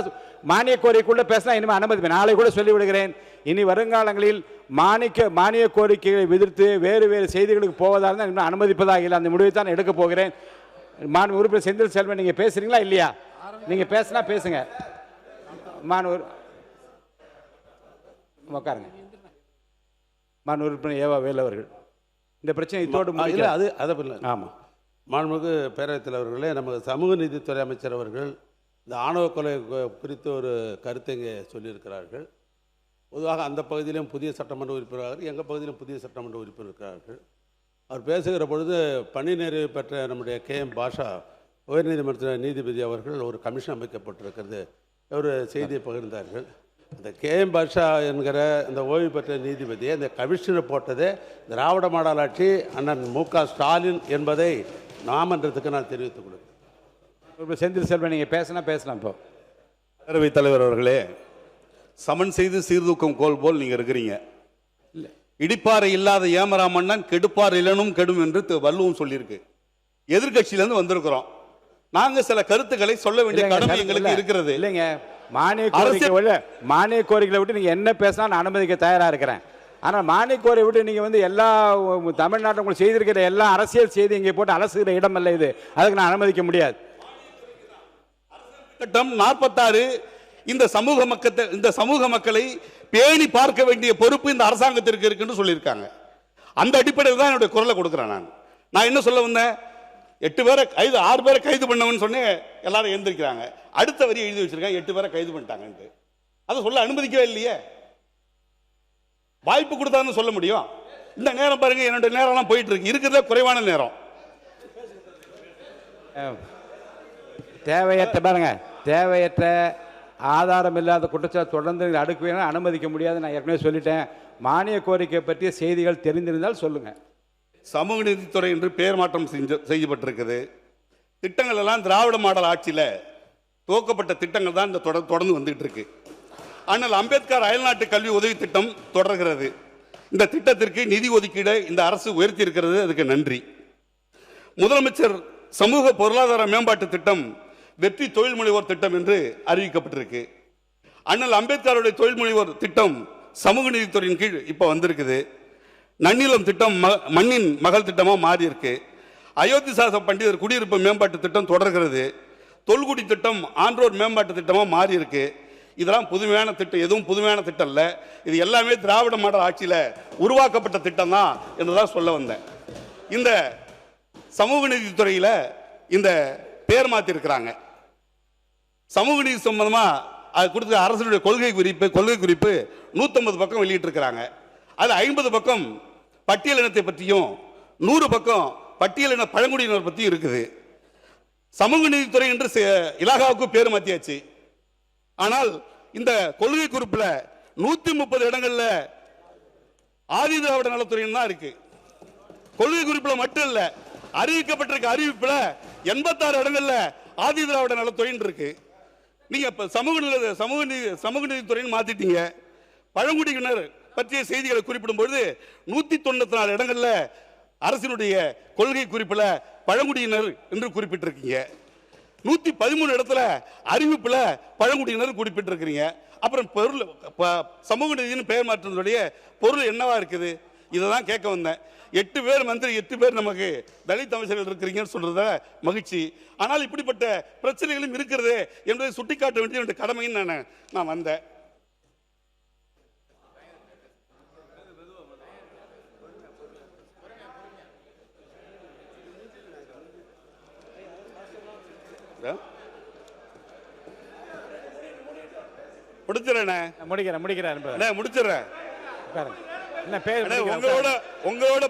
மானிய கோரிக்கைக்குள்ள பேசினா இனிமேல் அனுமதி நாளை கூட சொல்லிவிடுகிறேன். இனி வருங்காலங்களில் மானிய கோரிக்கைகளை எதிர்த்து வேறு வேறு செய்திகளுக்கு போவதாக இருந்தால் இன்னும் அனுமதிப்பதாக இல்லை. அந்த முடிவை தான் எடுக்க போகிறேன். மாண்பு உறுப்பினர் செந்தில் செல்வன் நீங்கள் பேசுறீங்களா இல்லையா? நீங்கள் பேசினா பேசுங்க. மாண்பு உட்காருங்க. மாண்பு உறுப்பினர் ஏவா வேலு அவர்கள் இந்த பிரச்சனை இதோடு இல்லை, அது அதை இல்லை. ஆமாம், மாண்புமிகு பேரவைத் தலைவர்களே, நமது சமூக நீதித்துறை அமைச்சர் அவர்கள் இந்த ஆணவ கொலை குறித்து ஒரு கருத்தை இங்கே சொல்லியிருக்கிறார்கள். பொதுவாக அந்த பகுதியிலும் புதிய சட்டமன்ற உறுப்பினர்கள், எங்கள் பகுதியிலும் புதிய சட்டமன்ற உறுப்பினர் இருக்கிறார்கள். அவர் பேசுகிற பொழுது பணி நிறைவு பெற்ற நம்முடைய KM பாஷா உயர்நீதிமன்ற நீதிபதி அவர்கள் ஒரு கமிஷன் அமைக்கப்பட்டிருக்கிறது ஒரு செய்தியை பகிர்ந்தார்கள். இந்த KM பாஷா என்கிற இந்த ஓய்வு பெற்ற நீதிபதி அந்த கமிஷனை போட்டதே திராவிட மாடல் ஆட்சி அண்ணன் MK ஸ்டாலின் என்பதை நாமன்றத்துக்கு நான் தெரிவித்துக் கொடுக்கிறேன். செந்தில் செல்வன் நீங்கள் பேசினா பேசலாம். இப்போ பேரவைத் தலைவர் அவர்களே, சமன் செய்து சீர்தூக்கம் கோல் போல் நீங்கள் இருக்கிறீங்க. இடிப்பாறை இல்லாத ஏமரா மன்னன் கெடுப்பார் இளனும் கெடும் என்று வள்ளுவம் சொல்லியிருக்கு. எதிர்கட்சியிலேருந்து வந்திருக்கிறோம், நாங்கள் சில கருத்துக்களை சொல்ல வேண்டிய கடமை எங்களுக்கு இருக்கிறது. இல்லைங்க, மானிய கோரிக்கைகளை விட்டு நீங்கள் என்ன பேசினா நான் அனுமதிக்க தயாராக இருக்கிறேன். ஆனால் மானிய கோரிக்கை விட்டு நீங்கள் எல்லா தமிழ்நாட்டில் உங்களுக்கு செய்திருக்கிற எல்லா அரசியல் செய்தி இங்கே போட்டு அலசுகிற இடம் அல்ல இது. அதுக்கு நான் அனுமதிக்க முடியாது. சட்டம் 46 இந்த சமூக மக்களை பேணி பார்க்க வேண்டிய பொறுப்பு இந்த அரசாங்கத்திற்கு இருக்குன்னு சொல்லியிருக்காங்க. அந்த அடிப்படையில் தான் என்னுடைய குரலை கொடுக்குறேன். நான் என்ன சொல்ல வந்தேன், 6 பேரை கைது பண்ணவன்னு சொன்னேன், எல்லாரும் எழுந்திருக்கிறாங்க. அடுத்த வரி எழுதி வச்சிருக்காங்க 8 பேரை கைது பண்ணிட்டாங்க. அதை சொல்ல அனுமதிக்கவே இல்லையே. வாய்ப்பு கொடுத்தான்னு சொல்ல முடியும். இந்த நேரம் பாருங்க, என்னுடைய நேரம்லாம் போயிட்டு இருக்கு, இருக்கிறதே குறைவான நேரம். தேவையற்ற ஆதாரம் இல்லாத குற்றச்சாட்டு தொடர்ந்து அடுக்குவேனா அனுமதிக்க முடியாது. நான் ஏற்கனவே சொல்லிட்டேன். மானிய கோரிக்கை பற்றிய செய்திகள் தெரிந்திருந்தால் சொல்லுங்க. சமூக நீதித்துறை என்று பெயர் மாற்றம் செய்யப்பட்டிருக்குது. திட்டங்கள் எல்லாம் திராவிட மாடல் ஆட்சியில் துவக்கப்பட்ட திட்டங்கள் தான் இந்த தொடர்ந்து வந்துட்டு இருக்கு. ஆனால் அம்பேத்கர் அயல்நாட்டு கல்வி உதவி திட்டம் தொடர்கிறது. இந்த திட்டத்திற்கு நிதி ஒதுக்கீடு இந்த அரசு உயர்த்தி இருக்கிறது, அதுக்கு நன்றி. முதலமைச்சர் சமூக பொருளாதார மேம்பாட்டு திட்டம் வெற்றி தொழில் முனைவோர் திட்டம் என்று அறிவிக்கப்பட்டிருக்கு. அண்ணல் அம்பேத்கருடைய தொழில் முனைவோர் திட்டம் சமூக நீதித்துறையின் கீழ் இப்போ வந்திருக்குது. நன்னிலம் திட்டம் மண்ணின் மகள் திட்டமாக மாறி இருக்கு. அயோத்திதாச பண்டிதர் குடியிருப்பு மேம்பாட்டு திட்டம் தொடர்கிறது. தொல்குடி திட்டம் ஆன்றோர் மேம்பாட்டு திட்டமாக மாறி இருக்கு. இதெல்லாம் புதுமையான திட்டம், எதுவும் புதுமையான திட்டம் இல்லை. இது எல்லாமே திராவிட மாடல் ஆட்சியில் உருவாக்கப்பட்ட திட்டம் தான் என்றுதான் சொல்ல வந்தேன். இந்த சமூக நீதித்துறையில் இந்த பேர் மாற்றிருக்கிறாங்க. சமூக நீதி சம்பந்தமாக அது கொடுத்த அரசுடைய கொள்கை குறிப்பு 150 பக்கம் வெளியிட்டிருக்கிறாங்க. அது 50 பக்கம் பட்டியலினத்தை பற்றியும் 100 பக்கம் பட்டியலின பழங்குடியினர் பற்றியும் இருக்குது. சமூக நீதித்துறை என்று இலாகாவுக்கு பேர் மாத்தியாச்சு. ஆனால் இந்த கொள்கை குறிப்பில் 130 இடங்கள்ல ஆதி திராவிட நலத்துறைன்னு தான் இருக்கு. கொள்கை குறிப்பில் மட்டும் இல்ல, அறிவிக்கப்பட்டிருக்க அறிவிப்பில் 86 இடங்கள்ல ஆதி திராவிட நலத்துறைன்னு இருக்கு. நீங்க இப்ப சமூக நீதித்துறைன்னு மாத்திட்டீங்க. பழங்குடியினர் பற்றிய செய்திகளை குறிப்பிடும் பொழுது 194 இடங்கள்ல அரசினுடைய கொள்கை குறிப்பில் பழங்குடியினர் என்று குறிப்பிட்டிருக்கீங்க. 113 இடத்துல அறிவிப்புல பழங்குடியினர் குறிப்பிட்டிருக்கிறீங்க. அப்புறம் பொருள் சமூக நீதினு பெயர் மாற்றத்துடைய பொருள் என்னவா இருக்குது? இதை தான் கேட்க வந்தேன். 8 பேர் மந்திரி, 8 பேர் நமக்கு தலித் அமைச்சர்கள் இருக்கிறீங்கன்னு சொல்றத மகிழ்ச்சி. ஆனால் இப்படிப்பட்ட பிரச்சனைகளும் இருக்கிறது என்பதை சுட்டிக்காட்ட வேண்டிய என்னுடைய கடமைன்னு நான் வந்தேன். முடிச்சிடறேன். உங்களோட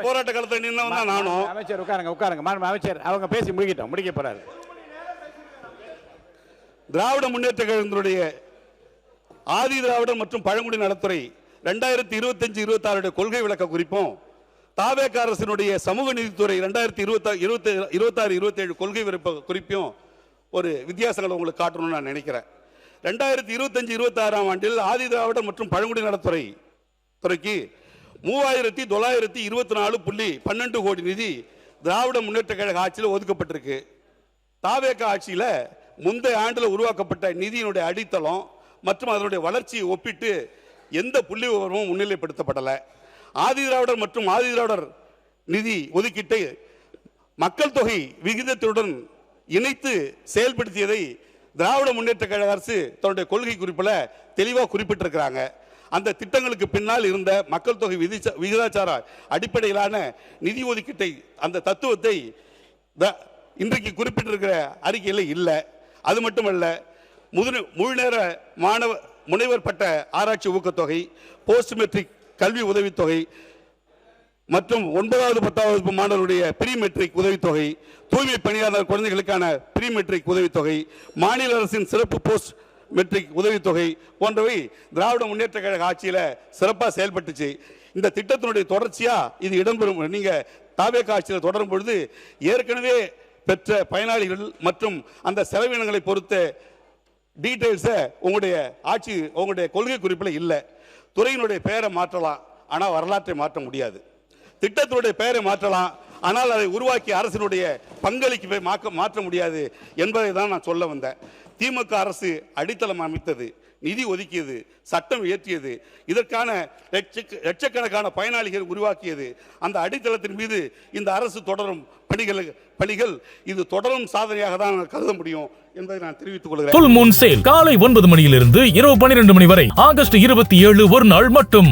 போராட்ட காலத்தை நானும் அமைச்சர் உட்காருங்க. அமைச்சர் அவங்க பேசி முடிக்க போறாரு. திராவிட முன்னேற்ற கழகத்தினுடைய ஆதி திராவிடர் மற்றும் பழங்குடி நலத்துறை 2025-26 கொள்கை விளக்க குறிப்பும், தாவேக அரசினுடைய சமூக நீதித்துறை 2026-27 கொள்கை குறிப்பும் ஒரு வித்தியாசங்களை உங்களுக்கு காட்டணும்னு நான் நினைக்கிறேன். 2025-26 ஆண்டில் ஆதி திராவிடர் மற்றும் பழங்குடி நலத்துறைக்கு 3924.12 கோடி நிதி திராவிட முன்னேற்ற கழக ஆட்சியில் ஒதுக்கப்பட்டிருக்கு. தாவேக ஆட்சியில் முந்தைய ஆண்டில் உருவாக்கப்பட்ட நிதியினுடைய அடித்தளம் மற்றும் அதனுடைய வளர்ச்சியை ஒப்பிட்டு எந்த புள்ளி விவரமும் முன்னிலைப்படுத்தப்படலை. ஆதி திராவிடர் மற்றும் ஆதி திராவிடர் நிதி ஒதுக்கீட்டை மக்கள் தொகை விகிதத்துடன் இணைத்து செயல்படுத்தியதை திராவிட முன்னேற்ற கழக அரசு தன்னுடைய கொள்கை குறிப்பில் தெளிவாக குறிப்பிட்டிருக்கிறாங்க. அந்த திட்டங்களுக்கு பின்னால் இருந்த மக்கள் தொகை விகிதாச்சார அடிப்படையிலான நிதி ஒதுக்கீட்டை, அந்த தத்துவத்தை இன்றைக்கு குறிப்பிட்டிருக்கிற அறிக்கையில் இல்லை. அது மட்டுமல்ல, முழுநேர முனைவர் பட்ட ஆராய்ச்சி ஊக்கத்தொகை, போஸ்ட் மெட்ரிக் கல்வி உதவித்தொகை மற்றும் 9வது 10வது மாணவர்களுடைய ப்ரீ மெட்ரிக் உதவித்தொகை, தூய்மை பணியாளர் குழந்தைகளுக்கான ப்ரீ மெட்ரிக் உதவித்தொகை, மாநில அரசின் சிறப்பு போஸ்ட் மெட்ரிக் உதவித்தொகை போன்றவை திராவிட முன்னேற்ற கழக ஆட்சியில் சிறப்பாக செயல்பட்டுச்சு. இந்த திட்டத்தினுடைய தொடர்ச்சியா இது இடம்பெறும். நீங்க தாவேக ஆட்சியில் தொடரும் பொழுது ஏற்கனவே பெற்ற பயனாளிகள் மற்றும் அந்த செலவினங்களை பொறுத்த டீடைல்ஸை உங்களுடைய கொள்கை குறிப்பில் இல்லை. துறையினுடைய பெயரை மாற்றலாம், ஆனால் வரலாற்றை மாற்ற முடியாது. திட்டத்தினுடைய பெயரை மாற்றலாம், ஆனால் அதை உருவாக்கிய அரசினுடைய பங்களிப்பை மாற்ற முடியாது என்பதை தான் நான் சொல்ல வந்தேன். திமுக அரசு அடித்தளம் அமைத்தது, நிதி ஒதுக்கியது, சட்டம் இயற்றியது, இதற்கான லட்சக்கணக்கான பயனாளிகள் உருவாக்கியது. அந்த அடித்தளத்தின் மீது இந்த அரசு தொடரும் பணிகள் இது தொடரும் சாதனையாக தான் கருத முடியும் என்பதை நான் தெரிவித்துக் கொள்கிறேன். ஃபுல் மூன் சேல் காலை 9 மணியிலிருந்து இரவு 12 மணி வரை ஆகஸ்ட் 27 ஒரு நாள் மட்டும்.